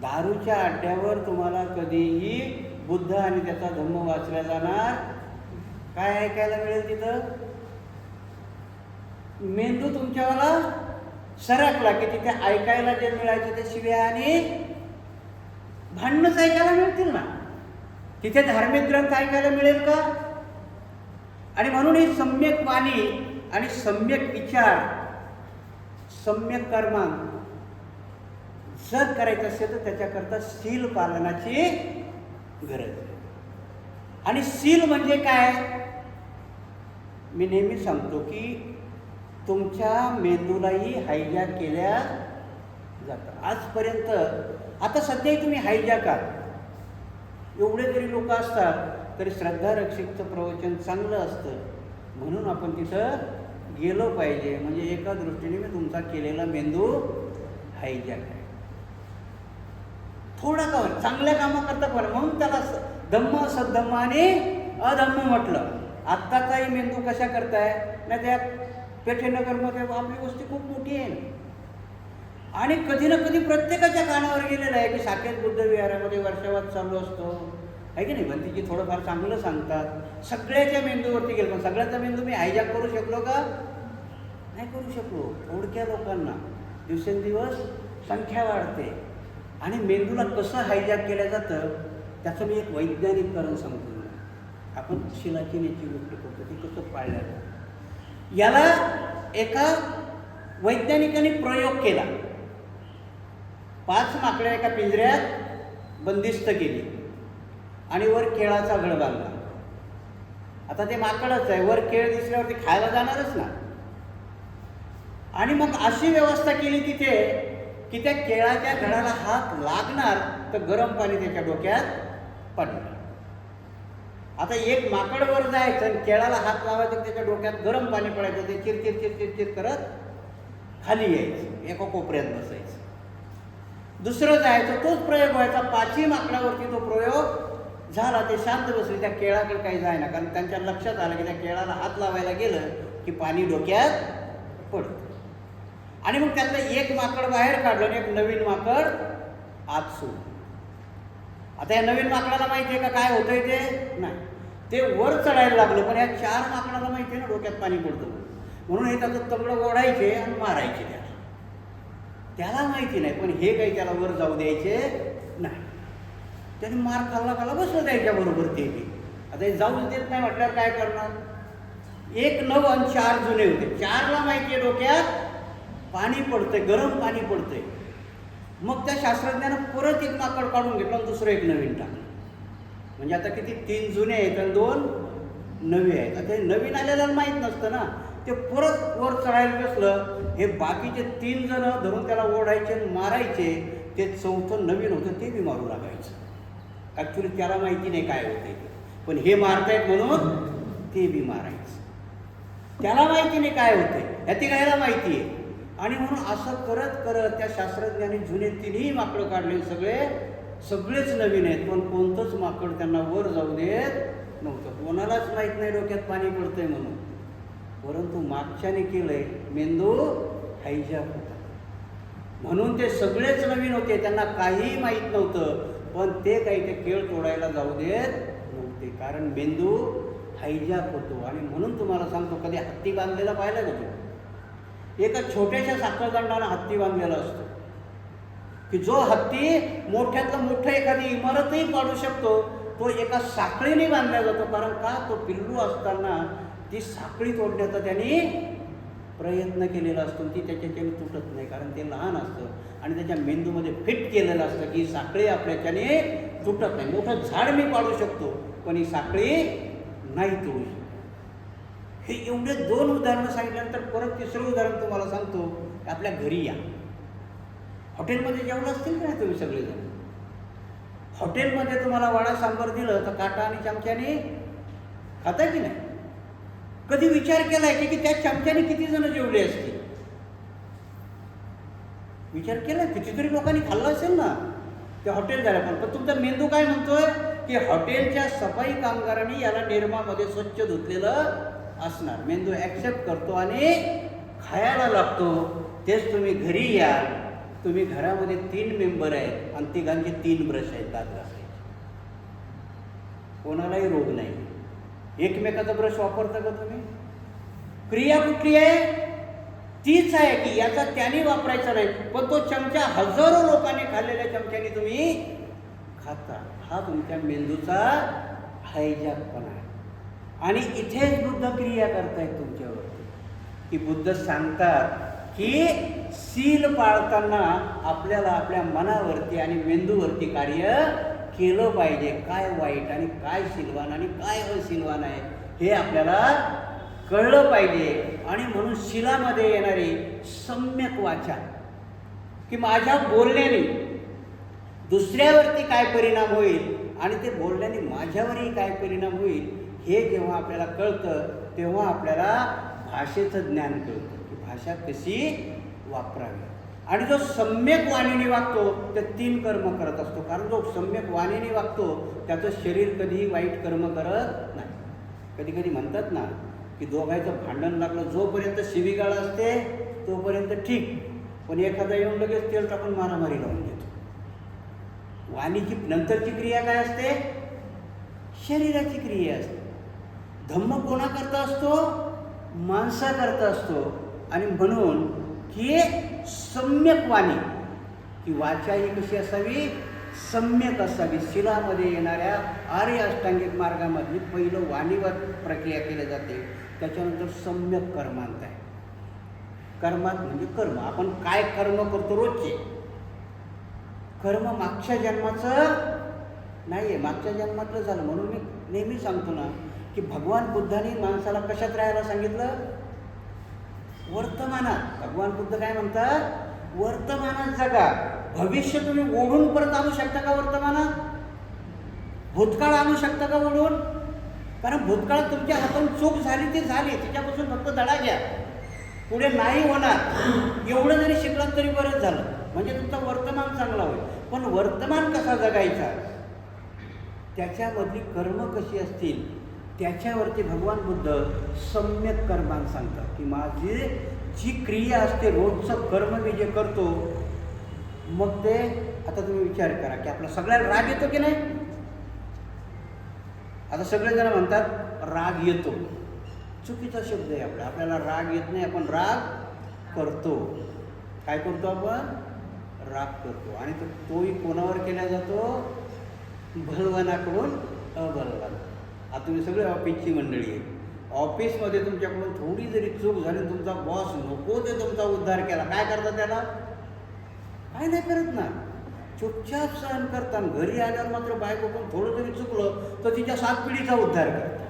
दारूच्या अड्ड्यावर तुम्हाला कधीही बुद्ध आणि त्याचा धम्म वाचला जाणार, काय ऐकायला मिळेल तिथं, मेंदू तुमच्यावाला सरकला की तिथे ऐकायला जे मिळायचं ते शिव्या आणि भांडणंच ऐकायला मिळतील ना. तिथे धार्मिक ग्रंथ ऐकायला मिळेल का. आणि म्हणून ही सम्यक वाणी आणि सम्यक विचार, सम्यक कर्मां जर करायचं असेल तर त्याच्याकरता शील पालनाची गरज आहे. आणि शील म्हणजे काय? मी नेहमी सांगतो की तुमच्या मेंदूलाही हायजॅक केल्या जातं आजपर्यंत. आता सध्याही तुम्ही हायजॅक आहात. एवढे जरी लोक असतात तरी श्रद्धा रक्षकचं प्रवचन चांगलं असतं म्हणून आपण तिथं गेलो पाहिजे. म्हणजे एका दृष्टीने मी तुमचा केलेला मेंदू हायजॅक आहे. थोडं का चांगल्या कामाकरता पण म्हणून त्याला धम्म सद्धम्म आणि अधम्म म्हटलं. आत्ताचाही मेंदू कशा करताय ना, त्या पेठेनगरमध्ये आपली वस्ती खूप मोठी आहे आणि कधी ना कधी प्रत्येकाच्या कानावर गेलेलं आहे की साकेत बुद्ध विहारामध्ये वर्षावाद चालू असतो आहे की नाही. भंतीजी थोडंफार चांगलं सांगतात. सगळ्याच्या मेंदूवरती गेलं पण सगळ्याचा मेंदू मी हायजॅक करू शकलो का? नाही करू शकलो. थोडक्या लोकांना दिवसेंदिवस संख्या वाढते आणि मेंदूला कसं हायजॅक केलं जातं त्याचं मी एक वैज्ञानिक कारण सांगतो. आपण शिलाचिनीची गोष्ट करतो ती कसं पाळल्या जातं. याला एका वैज्ञानिकाने प्रयोग केला. 5 माकडे एका पिंजऱ्यात बंदिस्त केली आणि वर केळाचा घड बांधला. आता ते माकडच आहे, वर केळ दिसल्यावरती खायला जाणारच ना. आणि मग अशी व्यवस्था केली तिथे की त्या केळाच्या घडाला हात लागणार तर गरम पाणी त्याच्या डोक्यात पडणार. आता एक माकड वर जायचं आणि केळाला हात लावायचं त्याच्या डोक्यात गरम पाणी पडायचं. ते चिरचिर चिरचिर चिर करत खाली यायचं, एका कोपऱ्यात बसायचं. दुसरं जायचं, तोच प्रयोग व्हायचा. 5ही माकडावरती तो प्रयोग झाला. ते शांत बसले, त्या केळाकडे काही जायना कारण त्यांच्या लक्षात आलं की त्या केळाला हात लावायला गेलं की पाणी डोक्यात पडतं. आणि मग त्यातलं एक माकड बाहेर काढलं आणि एक नवीन माकड आत सोडलं. आता या नवीन माकडाला माहिती आहे का काय होतंय ते? नाही. ते वर चढायला लागलं पण या 4 माकडाला माहिती आहे ना डोक्यात पाणी पडतं म्हणून हे त्याचं तगडं ओढायचे आणि मारायचे. त्याला माहिती नाही पण हे काही त्याला वर जाऊ द्यायचे नाही. त्याने मार खाल्ला खाल्ला बसलं त्याच्याबरोबर ते बी. आता हे जाऊच देत नाही म्हटल्यावर काय करणार? 1 9 आणि 4 जुने होते. 4ला माहिती आहे डोक्यात पाणी पडतंय, गरम पाणी पडतंय. मग त्या शास्त्रज्ञानं परत एक माकड काढून घेतलं आणि दुसरं एक नवीन टाकलं. म्हणजे आता किती 3 जुने आहेत आणि 2 नवे आहेत. आता हे नवीन आलेल्याला माहीत नसतं ना. ते परत वर चढायला बसलं. हे बाकीचे 3 जण धरून त्याला ओढायचे आणि मारायचे. ते 4थं नवीन होतं ते बी मारू लागायचं. ॲक्च्युली त्याला माहिती नाही काय होतंय ते पण हे मारतायत म्हणून ते बी मारायचं. त्याला माहिती नाही काय होतंय, ह्या तिघायला माहिती आहे. आणि म्हणून असं करत करत त्या शास्त्रज्ञांनी जुने 3ही माकडं काढले. सगळेच नवीन आहेत पण कोणतंच माकड त्यांना वर जाऊ देत नव्हतं. कोणालाच माहीत नाही डोक्यात पाणी पडतंय म्हणून. परंतु मागच्याने केलंय मेंदू हायजॅक होता म्हणून ते सगळेच नवीन होते. त्यांना काहीही माहीत नव्हतं पण ते काही ते केळ तोडायला जाऊ देत नव्हते कारण मेंदू हायजॅक होतो. आणि म्हणून तुम्हाला सांगतो, कधी हत्ती बांधलेला पाहिला का तुम्ही? एका छोट्याशा साखळदंडानं हत्ती बांधलेला असतो की जो हत्ती मोठ्यातलं मोठं एखादी इमारतही पाडू शकतो. तो एका साखळीने बांधला जातो. कारण का? तो पिल्लू असताना ती साखळी तोडण्याचा त्याने प्रयत्न केलेला असतो. ती त्याच्याने तुटत नाही कारण ते लहान असतं आणि त्याच्या मेंदूमध्ये फिट केलेलं असतं की ही साखळी आपल्याच्याने तुटत नाही. मोठं झाड मी पाडू शकतो पण ही साखळी नाही तोडू शकतो. हे एवढे 2 उदाहरणं सांगितल्यानंतर परत 3रं उदाहरण तुम्हाला सांगतो. आपल्या घरी या. हॉटेलमध्ये जेवलं असतील का नाही तुम्ही सगळेजण? हॉटेलमध्ये तुम्हाला वडा सांबार दिलं तर काटा आणि चमच्याने खाता की नाही? कधी विचार केलाय की त्या चमच्याने किती जण जेवले असतील? विचार केलाय? कितीतरी लोकांनी खाल्लं असेल ना ते हॉटेल झालं. पण तुमचा मेंदू काय म्हणतोय की हॉटेलच्या सफाई कामगारांनी याला निरमामध्ये स्वच्छ धुतलेलं असणार. मेंदू ॲक्सेप्ट करतो आणि खायला लागतो. तेच तुम्ही घरी या. तुम्ही घरामध्ये 3 मेंबर आहेत आणि तिघांचे 3 ब्रश आहेत दात घासायचे. कोणालाही रोग नाही. एकमेकाचा ब्रश वापरता का तुम्ही? क्रिया कुठली आहे? तीच आहे की याचा त्याने वापरायचा नाही पण तो चमचा हजारो लोकांनी खाल्लेल्या चमच्याने तुम्ही खाता. हा तुमच्या मेंदूचा हायजॅकपणा आहे. आणि इथेच बुद्ध क्रिया करतायत तुमच्यावरती की बुद्ध सांगतात की शील पाळताना आपल्याला आपल्या मनावरती आणि मेंदूवरती कार्य केलं पाहिजे. काय वाईट आणि काय शीलवान आणि काय अशीलवान आहे हे आपल्याला कळलं पाहिजे. आणि म्हणून शीलामध्ये येणारी सम्यक वाचा, की माझ्या बोलण्याने दुसऱ्यावरती काय परिणाम होईल आणि ते बोलण्याने माझ्यावरही काय परिणाम होईल हे जेव्हा आपल्याला कळतं तेव्हा आपल्याला भाषेचं ज्ञान कळतं, की भाषा कशी वापरावी. आणि जो सम्यक वाणीने वागतो ते 3 कर्म करत असतो. कारण जो सम्यक वाणीने वागतो त्याचं शरीर कधीही वाईट कर्म करत नाही. कधी कधी म्हणतात ना की दोघांचं भांडण लागलं, जोपर्यंत शिवीगाळ असते तोपर्यंत ठीक, पण एखादा येऊन लगेच तेल टाकून मारामारी लावून देतो. वाणीची नंतरची क्रिया काय असते? शरीराची क्रिया असते. धम्म कोणाकरता असतो? माणसाकरता असतो. आणि म्हणून की सम्यक वाणी, ही वाचा ही कशी असावी? सम्यक असावी. शीलामध्ये येणाऱ्या आर्य अष्टांगिक मार्गामधली पहिलं वाणीवर प्रक्रिया केली जाते, त्याच्यानंतर सम्यक कर्मांत आहे. कर्मात म्हणजे कर्म, आपण काय कर्म करतो रोजचे कर्म मागच्या जन्माचं नाही आहे, मागच्या जन्मातलं झालं. म्हणून मी नेहमी सांगतो ना की भगवान बुद्धांनी माणसाला कशात राहायला सांगितलं? वर्तमानात. भगवान बुद्ध काय म्हणतात? वर्तमानात जगा. भविष्य तुम्ही ओढून परत आणू शकता का वर्तमानात? भूतकाळ आणू शकता का ओढून? कारण भूतकाळात तुमच्या हातून चूक झाली ती झाली, तिच्यापासून फक्त धडा घ्या, पुढे नाही होणार. एवढं जरी शिकलात तरी बरंच झालं, म्हणजे तुमचं वर्तमान चांगला होईल. पण वर्तमान कसा जगायचा, त्याच्यामधली कर्म कशी असतील त्याच्यावरती भगवान बुद्ध सम्यक कर्मांत सांगतात, की माझी जी क्रिया असते रोजचं कर्म मी जे करतो, मग ते आता तुम्ही विचार करा की आपला सगळ्याला राग येतो की नाही? आता सगळेजण म्हणतात राग येतो. चुकीचा शब्द आहे. आपल्याला राग येत नाही, आपण राग करतो. काय करतो आपण? राग करतो. आणि तोही कोणावर केला जातो? बलवानाकडून अबलवान. आता तुम्ही सगळे ऑफिसची मंडळी आहे. ऑफिसमध्ये तुमच्याकडून थोडी जरी चूक झाली, तुमचा बॉस नको ते तुमचा उद्धार केला, काय करता त्याला? काय नाही करत ना, चुपचाप सहन करता. घरी आल्यावर मात्र बायको पण थोडं जरी चुकलं तर तिच्या 7 पिढीचा उद्धार करता.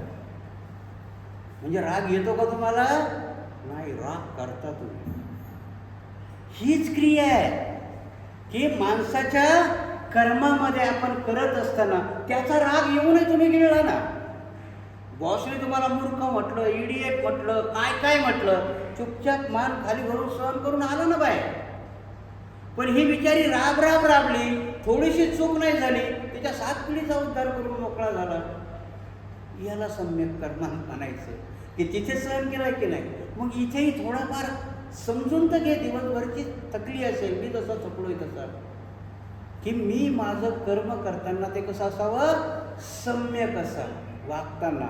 म्हणजे राग येतो का तुम्हाला? नाही, राग करता तुम्ही. हीच क्रिया आहे की माणसाच्या कर्मामध्ये आपण करत असताना त्याचा राग येऊनही तुम्ही गिळला ना. बॉसने तुम्हाला मूर्ख म्हटलं, इडिएट म्हटलं, काय काय म्हटलं, चुपचाप मान खाली भरून सहन करून आलं ना बाहेर. पण ही बिचारी राबली, थोडीशी चूक नाही झाली, तिच्या 7 पिढीचा उद्धार करून मोकळा झाला. याला सम्यक कर्म म्हणायचं. की तिथे सहन केला की नाही. मग इथेही थोडाफार समजून तर घे, दिवसभरची थकली असेल, मी जसा थकलोय तसा, की मी माझं कर्म करताना ते कसं असावं? सम्यक असावं. वागताना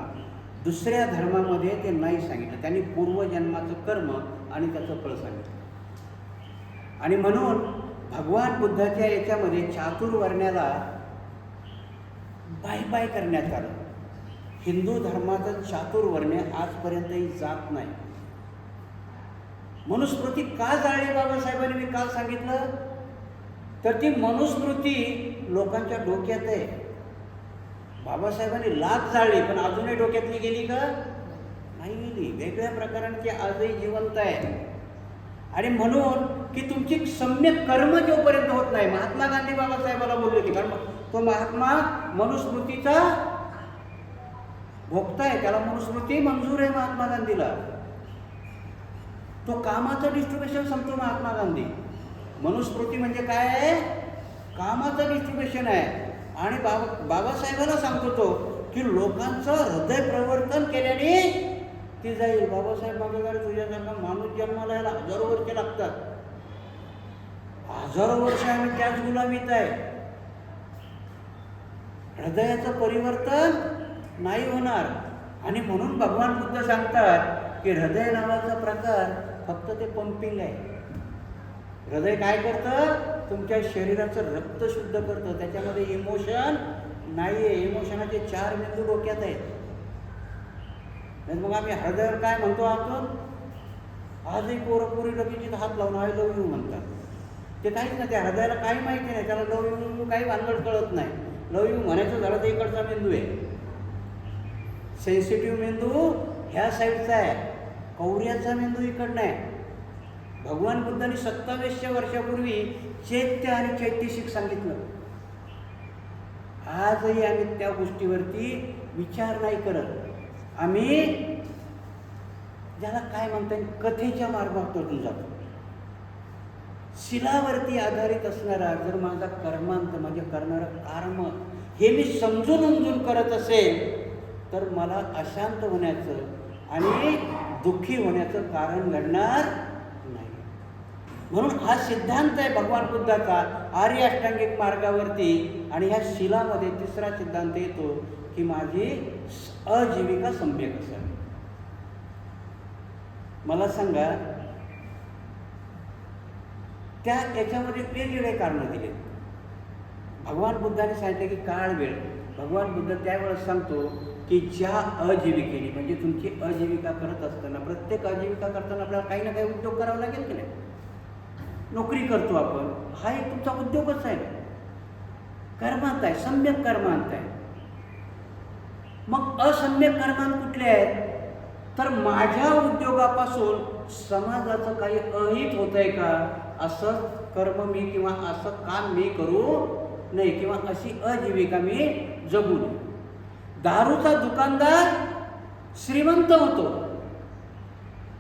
दुसऱ्या धर्मामध्ये ते नाही सांगितलं, त्यांनी पूर्वजन्माचं कर्म आणि त्याचं फळ सांगितलं. आणि म्हणून भगवान बुद्धाच्या याच्यामध्ये चातुर्वर्ण्याला बाय बाय करण्यात आलं. हिंदू धर्माचं चातुर्वर्ण्य आजपर्यंतही जात नाही. मनुस्मृती का जाळली बाबासाहेबांनी मी काल सांगितलं, तर ती मनुस्मृती लोकांच्या डोक्यात आहे. बाबासाहेबांनी लाख जाळली, पण अजूनही डोक्यातली गेली का? नाही गेली. वेगळ्या प्रकारांची आजही जिवंत आहे. आणि म्हणून की तुमची सम्यक कर्म जोपर्यंत होत नाही, महात्मा गांधी बाबासाहेबाला बोलले की, कारण तो महात्मा मनुस्मृतीचा भोगता आहे, त्याला मनुस्मृती मंजूर आहे महात्मा गांधीला. तो कामाचं डिस्ट्रीब्युशन सांगतो महात्मा गांधी. मनुस्मृती म्हणजे काय आहे? कामाचं डिस्ट्रीब्युशन आहे. आणि बाबासाहेबाला सांगतो तो की लोकांचं हृदय प्रवर्तन केल्याने ती जाईल. बाबासाहेब मागेगाडी तुझ्यासारखा माणूस जन्माला यायला 1000 वर्ष लागतात. 1000 वर्ष आम्ही त्याच गुलामीत आहे. हृदयाचं परिवर्तन नाही होणार. आणि म्हणून भगवान बुद्ध सांगतात की हृदय नावाचा प्रकार फक्त ते पंपिंग आहे. हृदय काय करतं? तुमच्या शरीराचं रक्त शुद्ध करतं. त्याच्यामध्ये इमोशन नाही आहे. इमोशनाचे 4 बिंदू डोक्यात आहेत. मग आम्ही हृदयावर काय म्हणतो? आपण आजही पोरं पोरी लगेच हात लावून आय लव यू म्हणतात. ते काहीच नाही, त्या हृदयाला काही माहिती नाही, त्याला लव यू काही भानगड कळत नाही. लव यू म्हणायचं झालं तर इकडचा मेंदू आहे, सेन्सिटिव्ह मेंदू ह्या साईडचा आहे, कौऱ्याचा मेंदू इकडनं आहे. भगवान बुद्धांनी 2700 वर्षापूर्वी चैत्य आणि चैत्यशिक सांगितलं. आजही आम्ही त्या गोष्टीवरती विचार नाही करत. आम्ही ज्याला काय म्हणता येईल कथेच्या मार्गातून जातो. शिलावरती आधारित असणारा जर माझा कर्मांत म्हणजे करणारं कर्म हे मी समजून उमजून करत असेल तर मला अशांत होण्याचं आणि दुःखी होण्याचं कारण घडणार नाही. म्हणून हा सिद्धांत आहे भगवान बुद्धाचा आर्य अष्टांगिक मार्गावरती. आणि ह्या शिलामध्ये तिसरा सिद्धांत येतो की माझी अजीविका सम्यक असावी. मला सांगा, त्या याच्यामध्ये वेगवेगळे कारणं दिले. भगवान बुद्धाने सांगितलं की काळ वेळ. भगवान बुद्ध त्यावेळेस सांगतो की ज्या अजीविकेने म्हणजे तुमची अजीविका करत असताना, प्रत्येक अजीविका करताना आपल्याला काही ना काही उद्योग करावा लागेल की नाही. नोकरी करतो आपण, हा एक तुमचा उद्योगच आहे, कर्मांत आहे, सम्यक कर्मांत आहे. मग असम्यक कर्मांत कुठले आहेत तर माझ्या उद्योगापासून समाजाचं काही अहित होत आहे का असं कर्म मी किंवा असं काम मी करू नाही किंवा अशी अजीविका मी जगू नये. दारूचा दुकानदार श्रीमंत होतो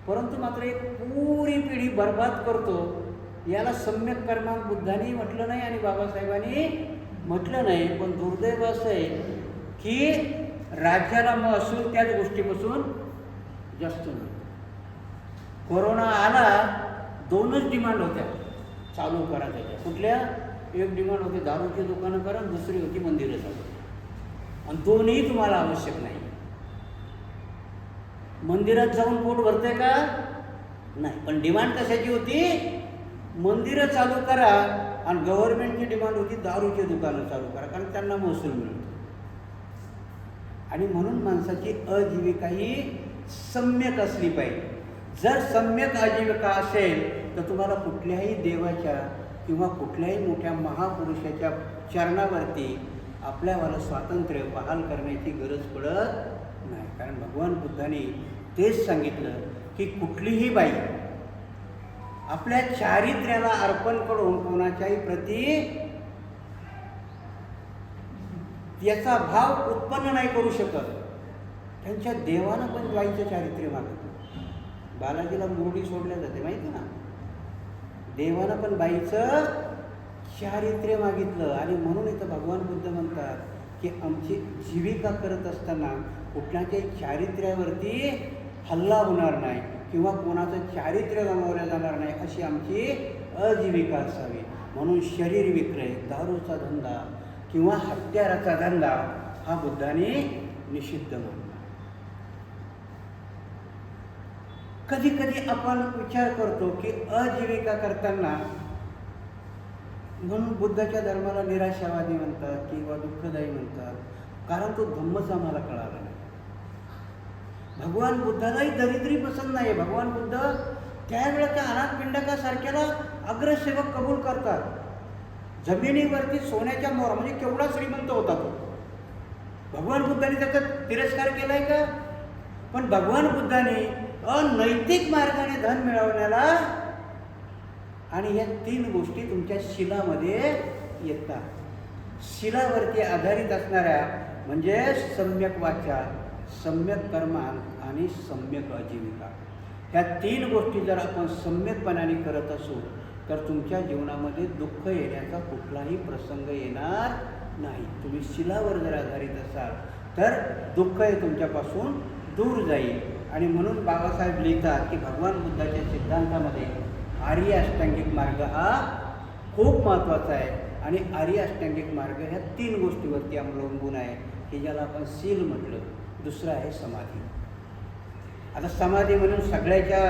परंतु मात्र एक पुरी पिढी बर्बाद करतो. याला सम्यक कर्मांत बुद्धांनी म्हटलं नाही आणि बाबासाहेबांनी म्हटलं नाही. पण दुर्दैव असं आहे की राज्याला महसूल त्याच गोष्टीपासून जास्त नाही. कोरोना आला, 2च डिमांड होत्या चालू करा त्याच्या. कुठल्या? एक डिमांड होती दारूची दुकानं करा, दुसरी होती मंदिरं चालू. आणि दोन्ही तुम्हाला आवश्यक नाही. मंदिरात जाऊन पोट भरते का नाही, पण डिमांड कशाची होती? मंदिरं चालू करा. आणि गव्हर्नमेंटची डिमांड होती दारूची दुकानं चालू करा, कारण त्यांना महसूल मिळतो. आणि म्हणून माणसाची अजीविका ही सम्यक असली पाहिजे. जर सम्यक आजीविका असेल तर तुम्हाला कुठल्याही देवाच्या किंवा कुठल्याही मोठ्या महापुरुषाच्या चरणावरती आपल्याला स्वातंत्र्य बहाल करण्याची गरज पडत नाही. कारण भगवान बुद्धांनी तेच सांगितलं की कुठलीही बाई आपल्या चारित्र्याला अर्पण करून कोणाच्याही प्रती याचा भाव उत्पन्न नाही करू शकत. त्यांच्या देवानं पण बाईचं चारित्र्य मागतं. बालाजीला मुरडी सोडल्या जाते माहिती ना. देवानं पण बाईचं चारित्र्य मागितलं. आणि म्हणून इथं भगवान बुद्ध म्हणतात की आमची जीविका करत असताना कुठल्याच्याही चारित्र्यावरती हल्ला होणार नाही किंवा कोणाचं चारित्र्य गमावलं जाणार नाही अशी आमची अजीविका असावी. म्हणून शरीर विक्रय, दारूचा धंदा किंवा हत्याराचा धंदा हा बुद्धाने निषिद्ध मानला. कधी कधी आपण विचार करतो की अजीविका करताना, म्हणून बुद्धाच्या धर्माला निराशावादी म्हणतात किंवा दुःखदायी म्हणतात, कारण तो धम्मच आम्हाला कळाला नाही. भगवान बुद्धालाही दरिद्री पसंत नाही. भगवान बुद्ध त्यावेळेच्या अनाथ पिंडकासारख्याला अग्रसेवक कबूल करतात. जमिनीवरती सोन्याच्या मोहरा, म्हणजे केवढा श्रीमंत होता तो. भगवान बुद्धाने त्याचा तिरस्कार केलाय का? पण भगवान बुद्धाने अनैतिक मार्गाने धन मिळवण्याला आणि या 3 गोष्टी तुमच्या शिलामध्ये येतात. शिलावरती आधारित असणाऱ्या म्हणजे सम्यक वाचा, सम्यक कर्मान आणि सम्यक आजीविका. ह्या 3 गोष्टी जर आपण सम्यकपणाने करत असू तर तुमच्या जीवनामध्ये दुःख येण्याचा कुठलाही प्रसंग येणार नाही. तुम्ही शिलावर जर आधारित असाल तर दुःख हे तुमच्यापासून दूर जाईल. आणि म्हणून बाबासाहेब लिहितात की भगवान बुद्धाच्या सिद्धांतामध्ये आर्य अष्टांगिक मार्ग हा खूप महत्त्वाचा आहे. आणि आर्य अष्टांगिक मार्ग ह्या 3 गोष्टीवरती अवलंबून आहे की ज्याला आपण शील म्हटलं. दुसरं आहे समाधी. आता समाधी म्हणून सगळ्याच्या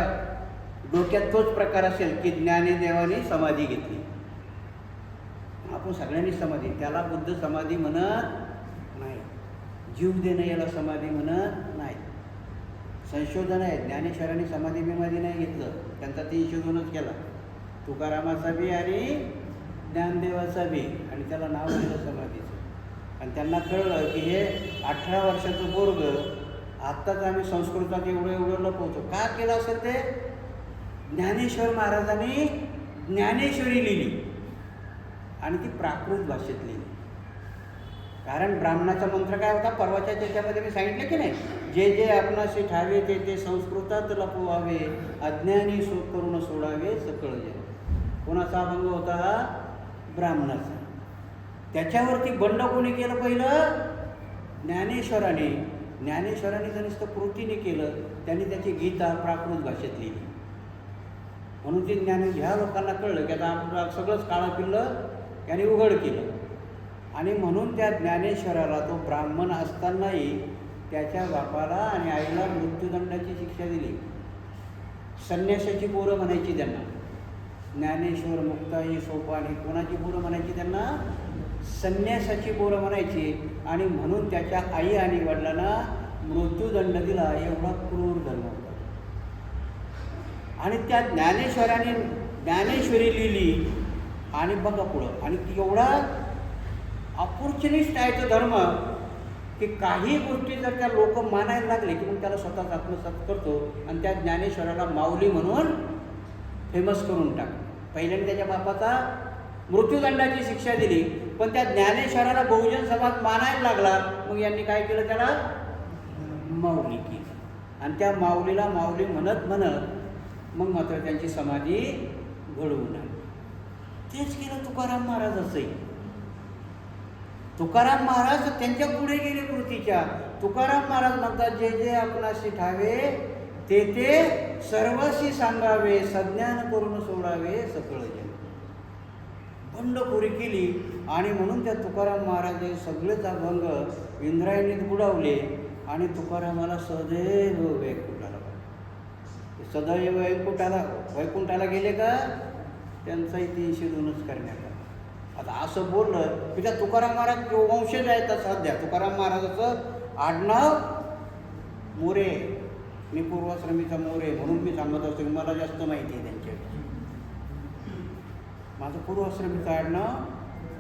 डोक्यात तोच प्रकार असेल की ज्ञानेदेवाने समाधी घेतली, आपण सगळ्यांनी समाधी. त्याला बुद्ध समाधी म्हणत नाही. जीव देणं याला समाधी म्हणत नाही. संशोधन आहे. ज्ञानेश्वरांनी समाधी बिमाधी नाही घेतलं, त्यांचा 302च केला. तुकारामाचा बी आणि ज्ञानदेवाचा बी, आणि त्याला नाव दिलं समाधीचं. आणि त्यांना कळलं की हे 18 वर्षाचं पोरग आत्ताच आम्ही संस्कृतात एवढं एवढं लपवतो. का केलं असेल ते? ज्ञानेश्वर महाराजांनी ज्ञानेश्वरी लिहिली आणि ती प्राकृत भाषेत लिहिली. कारण ब्राह्मणाचा मंत्र काय होता? परवाच्या त्याच्यामध्ये मी सांगितलं की नाही, जे जे आपणाशी ठावे ते ते संस्कृतात लपवावे, अज्ञानी करून सोडावे सकळ जग. कोणाचा अभंग होता हा? ब्राह्मणाचा. त्याच्यावरती बंड कोणी केलं पहिलं? ज्ञानेश्वराने. ज्ञानेश्वराने जर नुसतं कृतीने केलं, त्यांनी त्याची गीता प्राकृत भाषेत लिहिली. म्हणून ते ज्ञान ह्या लोकांना कळलं की आता आपलं सगळंच काळं पिल्लं याने उघड केलं. आणि म्हणून त्या ज्ञानेश्वराला तो ब्राह्मण असतानाही त्याच्या बापाला आणि आईला मृत्यूदंडाची शिक्षा दिली. संन्यासाची पोरं म्हणायची त्यांना. ज्ञानेश्वर, मुक्ताई, सोपानी, कोणाची पोरं म्हणायची त्यांना? संन्यासाची पोरं म्हणायची. आणि म्हणून त्याच्या आई आणि वडिलांना मृत्यूदंड दिला. एवढा क्रूर धर्म होता. आणि त्या ज्ञानेश्वराने ज्ञानेश्वरी लिहिली. आणि बघा पुढं, आणि एवढा ऑपॉर्च्युनिस्ट आहे तो धर्म की काही गोष्टी जर त्या लोक मानायला लागले की मग त्याला स्वतःच आत्मसात करतो आणि त्या ज्ञानेश्वराला माऊली म्हणून फेमस करून टाक. पहिल्यांदा त्याच्या बापाचा मृत्यूदंडाची शिक्षा दिली, पण त्या ज्ञानेश्वराला बहुजन समाज मानायला लागला. मग यांनी काय केलं? त्याला माऊली केली. आणि त्या माऊलीला माऊली म्हणत म्हणत मग मात्र त्यांची समाधी घडवून आली. तेच केलं तुकाराम महाराजाचंही. तुकाराम महाराज त्यांच्या पुढे गेले कृतीच्या. तुकाराम महाराज म्हणतात, जे जे आपणाशी ठावे ते ते सर्वशी सांगावे, सज्ञान करून सोडावे सकळ जग. बंडखोरी केली. आणि म्हणून त्या तुकाराम महाराज सगळेच अभंग इंद्रायणीत बुडवले आणि तुकारामाला सदैव वैकुंठाला, सदैव वैकुंठाला गेले का? त्यांचाही 302च करण्यात आला. आता असं बोललं की त्या तुकाराम महाराज वंशज आहेत. सध्या तुकाराम महाराजाचं आडनाव मोरे. मी पूर्वाश्रमीचा मोरे म्हणून मी सांगत असतो की मला जास्त माहिती आहे त्यांच्याविषयी. माझं पूर्वाश्रमीचं आडनाव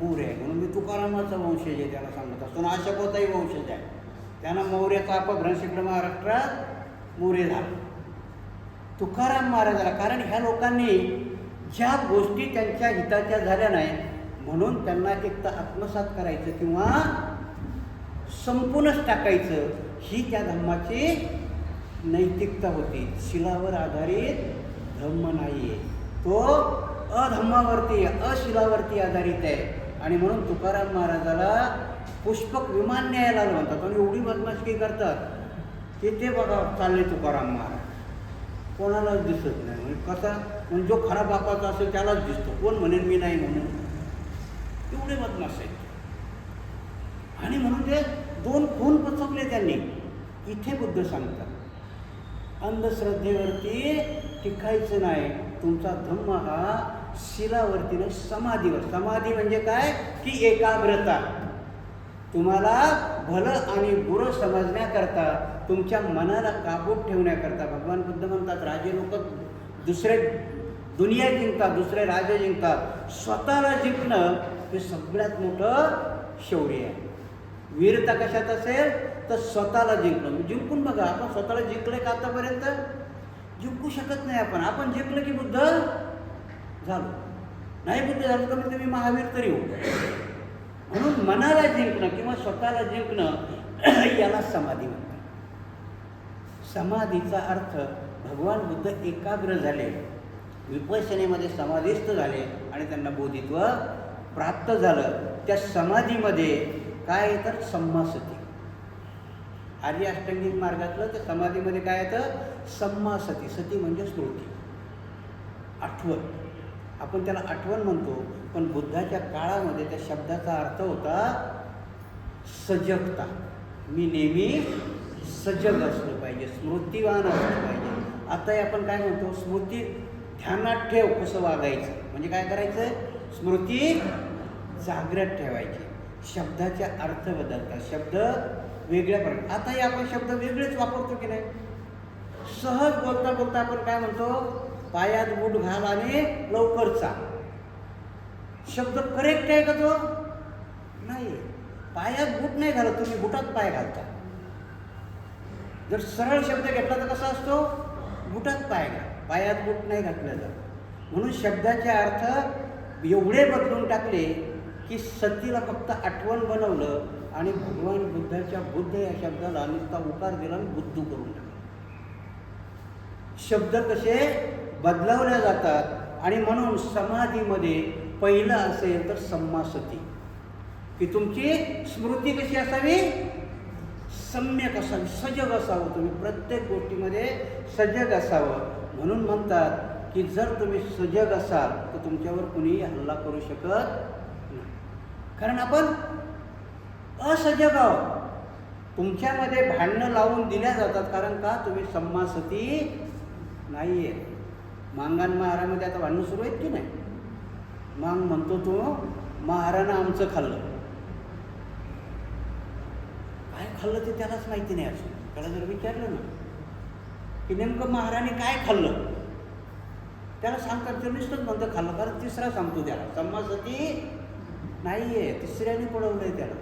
मोरे आहे म्हणून मी तुकारामाचा वंशज आहे त्याला सांगत असतो. आणि अशोकाचाही वंशज आहे. त्यांना मौर्याचा अपभ्रंश इकडं महाराष्ट्रात मोरे झाला. तुकाराम महाराजाला, कारण ह्या लोकांनी ज्या गोष्टी त्यांच्या हिताच्या झाल्या नाही म्हणून त्यांना एक तर आत्मसात करायचं किंवा संपूर्णच टाकायचं, ही त्या धर्माची नैतिकता होती. शिलावर आधारित धर्म नाही आहे, तो अधर्मावरती अशिलावरती आधारित आहे. आणि म्हणून तुकाराम महाराजाला पुष्पक विमान न्यायला म्हणतात. आणि एवढी बदमाशकी करतात की ते बघा चालले तुकाराम महाराज, कोणालाच दिसत नाही. म्हणजे कसा, म्हणजे जो खरा बापाचा असेल त्यालाच दिसतो, कोण म्हणेन मी नाही म्हणून. एवढे बदमाश आहेत. आणि म्हणून ते 2 खून पचवले त्यांनी. इथे बुद्ध सांगतात, अंधश्रद्धेवरती टिकायचं नाही. तुमचा धम्म हा शिलावरती नाही, समाधीवर. समाधी म्हणजे काय? की एकाग्रता. तुम्हाला भलं आणि बुरं समजण्याकरता, तुमच्या मनाला काबूत ठेवण्याकरता. भगवान बुद्ध म्हणतात, राजे लोक दुसरे दुनिया जिंकतात, दुसरे राजे जिंकतात, स्वतःला जिंकणं हे सगळ्यात मोठं शौर्य आहे. वीरता कशात असेल तर स्वतःला जिंकणं. जिंकून बघा, आपण स्वतःला जिंकले का? आतापर्यंत जिंकू शकत नाही आपण. आपण जिंकलं की बुद्ध झालो, नाही बुद्ध झालं कमीत कमी महावीर तरी हो. म्हणून मनाला जिंकणं किंवा स्वतःला जिंकणं याला समाधी म्हणतात. समाधीचा अर्थ भगवान बुद्ध एकाग्र झाले, विपश्यनेमध्ये समाधिस्थ झाले आणि त्यांना बोधित्व प्राप्त झालं. त्या समाधीमध्ये काय तर सम्मासती. आर्य अष्टांगिक मार्गातलं त्या समाधीमध्ये काय येतं? सम्मासती. सती म्हणजे स्मृती, आठवण. आपण त्याला आठवण म्हणतो, पण बुद्धाच्या काळामध्ये त्या शब्दाचा अर्थ होता सजगता. मी नेहमी सजग असलं पाहिजे, स्मृतिवान असलं पाहिजे. आता आपण काय म्हणतो? स्मृती ध्यानात ठेव कसं वागायचं. म्हणजे काय करायचं? स्मृती जागृत ठेवायची. शब्दाचे अर्थ बदलतात, शब्द वेगळ्या प्रकारे. आताही आपण शब्द वेगळेच वापरतो की नाही? सहज बोलता बोलता आपण काय म्हणतो, पायात बूट घाल आणि लवकर चाल. शब्द करेक्ट आहे का तो? नाही. पायात बूट नाही घालत तुम्ही, बुटात पाय घालता. जर सरळ शब्द घेतला तर कसा असतो, बुटात पाय घाल, पायात बूट नाही घातलं जात. म्हणून शब्दाचे अर्थ एवढे बदलून टाकले की सतीला फक्त आठवण बनवलं आणि भगवान बुद्धाच्या बुद्ध या शब्दाला नुसता उकार दिला आणि बुद्धू करून टाकला. शब्द कसे बदलवल्या जातात. आणि म्हणून समाधीमध्ये पहिलं असेल तर सम्मा सती, की तुमची स्मृती कशी असावी, सम्यक असावी, सजग असावं. तुम्ही प्रत्येक गोष्टीमध्ये सजग असावं. म्हणून म्हणतात की जर तुम्ही सजग असाल तर तुमच्यावर कुणीही हल्ला करू शकत नाही, कारण आपण असजग आहोत. तुमच्यामध्ये भांडणं लावून दिल्या जातात, कारण का, तुम्ही सम्मा सती नाही आहे. मांगान महारामध्ये आता भांडणं सुरू आहेत की नाही. मांग म्हणतो तो, महारानं आमचं खाल्लं. काय खाल्लं ते त्यालाच माहिती नाही. असं त्याला जर विचारलं ना की नेमकं महाराणी काय खाल्लं, त्याला सांगतात ते नुसतंच म्हणतं खाल्लं, कारण तिसरा सांगतो त्याला सम्मा सती नाही आहे, तिसऱ्याने पळवलंय त्याला.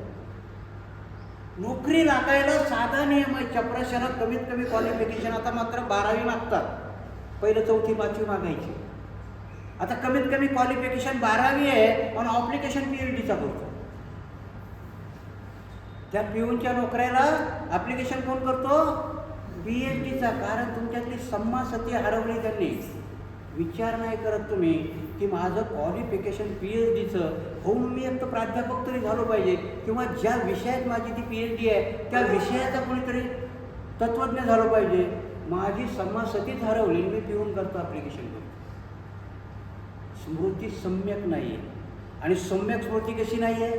नोकरी लागायला साधा नियम आहे. चपराशाला कमीत कमी क्वालिफिकेशन, आता मात्र 12वी मागतात, पहिलं 4थी 5वी मागायची. आता कमीत कमी क्वालिफिकेशन 12वी आहे आणि ॲप्लिकेशन PhDचा करतो. त्या पिऊनच्या नोकऱ्याला ॲप्लिकेशन कोण करतो, PhDचा. कारण तुमच्यातली सम्मा सती हरवली त्यांनी. विचार नाही करत तुम्ही की माझं क्वालिफिकेशन PhDचं होऊन मी एक तर प्राध्यापक तरी झालो पाहिजे, किंवा ज्या विषयात माझी ती PhD आहे त्या विषयाचा कोणीतरी तत्त्वज्ञ झालो पाहिजे. माझी सम्मा सतीच हरवली, मी पिऊन करतो, ॲप्लिकेशन करतो. स्मृती सम्यक नाही आहे. आणि सम्यक स्मृती कशी नाही आहे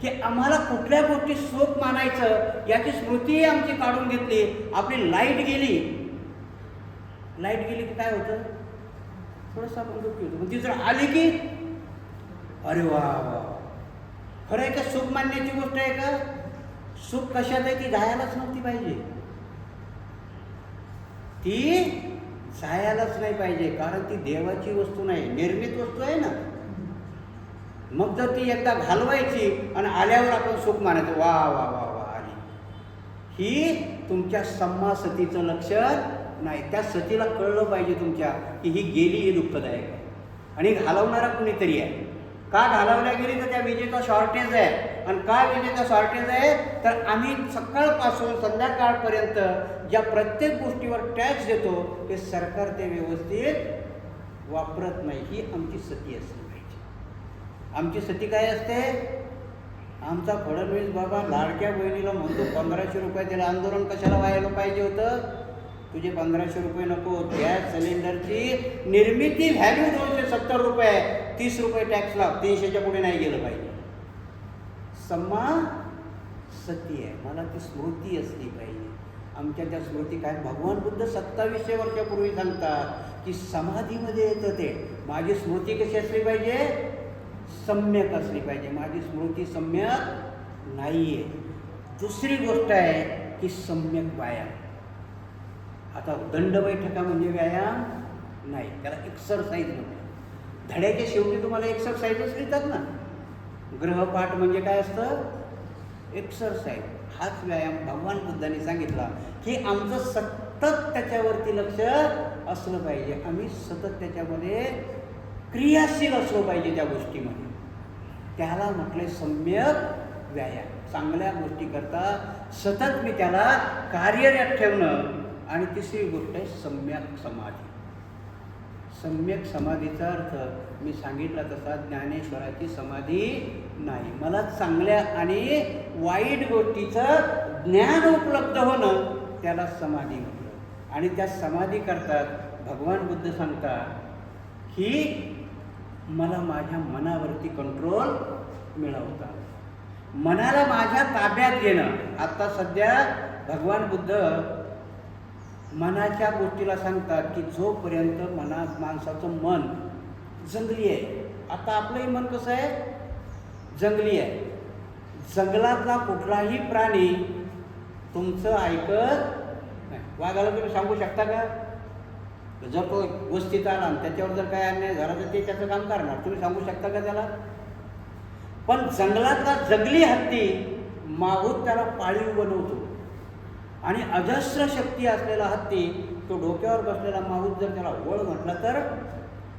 की आम्हाला कुठल्या गोष्टी सोप मानायचं याची स्मृती आमची काढून घेतली. आपली लाईट गेली की काय होतं, थोडंसं आपण दुःखी होतो. पण ती जर आली की अरे वा वा, खरं आहे का, सुख मानण्याची गोष्ट आहे का. सुख कशात आहे, ती जायलाच नव्हती पाहिजे, ती जायलाच नाही पाहिजे, कारण ती देवाची वस्तू नाही, निर्मित वस्तू आहे ना. मग जर ती एकदा घालवायची आणि आल्यावर आपण सुख मानायचं, वा वा वा वा आली, ही तुमच्या सम्मा सतीचं लक्षण नाही. त्या सतीला कळलं पाहिजे तुमच्या की ही गेली, ही दुःखदायक आहे आणि घालवणारा कुणीतरी आहे. का घालवल्या गेली तर त्या विजेचा शॉर्टेज आहे. आणि का विजेचा शॉर्टेज आहे तर आम्ही सकाळपासून संध्याकाळपर्यंत ज्या प्रत्येक गोष्टीवर टॅक्स देतो ते सरकार ते व्यवस्थित वापरत नाही. ही आमची सती असली पाहिजे. आमची सती काय असते, आमचा फडणवीस बाबा लाडक्या बहिणीला म्हणतो 1500 रुपये दिला, आंदोलन कशाला व्हायला पाहिजे होतं. तुझे 1500 रुपये नको, गॅस सिलेंडरची निर्मिती व्हॅल्यू 270 रुपये, 30 रुपये टॅक्स लाव, 300च्या पुढे नाही गेलं पाहिजे. सम्मा सती आहे, मला ती स्मृती असली पाहिजे. आमच्या त्या स्मृती काय, भगवान बुद्ध 2700 वर्षापूर्वी सांगतात की समाधीमध्ये येतं ते. माझी स्मृती कशी असली पाहिजे, सम्यक असली पाहिजे. माझी स्मृती सम्यक नाही आहे. दुसरी गोष्ट आहे की सम्यक व्यायाम. आता दंड बैठका म्हणजे व्यायाम नाही, त्याला एक्सरसाइज म्हणतात. धड्याच्या शेवटी तुम्हाला एक्सरसाइजच लिहितात ना. ग्रहपाठ म्हणजे काय असतं, एक्सरसाइज. हाच व्यायाम भगवान बुद्धांनी सांगितला की आमचं सतत त्याच्यावरती लक्ष असलं पाहिजे. आम्ही सतत त्याच्यामध्ये क्रियाशील असलो पाहिजे त्या गोष्टीमध्ये. त्याला म्हटले सम्यक व्यायाम. चांगल्या गोष्टी करता सतत मी त्याला कार्यरत ठेवणं. आणि तिसरी गोष्ट आहे सम्यक समाधी. सम्यक समाधीचा अर्थ मी सांगितला तसा ज्ञानेश्वराची समाधी नाही. मला चांगल्या आणि वाईट गोष्टीचं ज्ञान उपलब्ध होणं त्याला समाधी म्हटलं. आणि त्या समाधी करतात भगवान बुद्ध सांगतात की मला माझ्या मनावरती कंट्रोल मिळवता, मनाला माझ्या ताब्यात घेणं. आता सध्या भगवान बुद्ध मनाच्या गोष्टीला सांगतात की जोपर्यंत माणसाचं मन जंगली आहे. आता आपलंही मन कसं आहे, जंगली आहे. जंगलातला कुठलाही प्राणी तुमचं ऐकत नाही. वाघाला तुम्ही सांगू शकता का? जर तो वस्तीत आला आणि त्याच्यावर जर काय अन्याय झाला तर ते त्याचं काम करणार, तुम्ही सांगू शकता का त्याला? पण जंगलातला जंगली हत्ती माहूत त्याला पाळीव बनवतो आणि अजस्र शक्ती असलेला हत्ती तो डोक्यावर बसलेला माहूत जर त्याला वळ म्हटला तर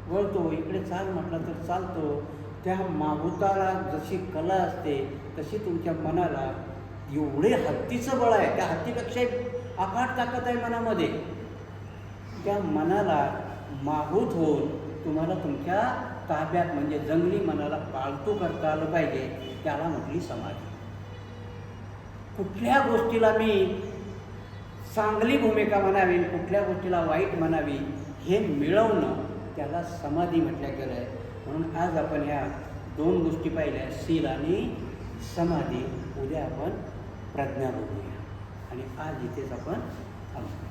वळतो, इकडे चाल म्हटलं तर चालतो. त्या माहूताला जशी कला असते तशी तुमच्या मनाला एवढे हत्तीचं बळ आहे, त्या हत्तीपेक्षा अफाट ताकद आहे मनामध्ये. त्या मनाला माहूत होऊन तुम्हाला तुमच्या ताब्यात म्हणजे जंगली मनाला पालतू करता आलं पाहिजे, त्याला म्हटली समाधी. कुठल्या गोष्टीला मी चांगली भूमिका म्हणावी, कुठल्या गोष्टीला वाईट म्हणावी हे मिळवणं त्याला समाधी म्हटलं गेलं आहे. म्हणून आज आपण ह्या 2 गोष्टी पाहिल्या, शील आणि समाधी. उद्या आपण प्रज्ञा बघूया आणि आज इथेच आपण थांबू.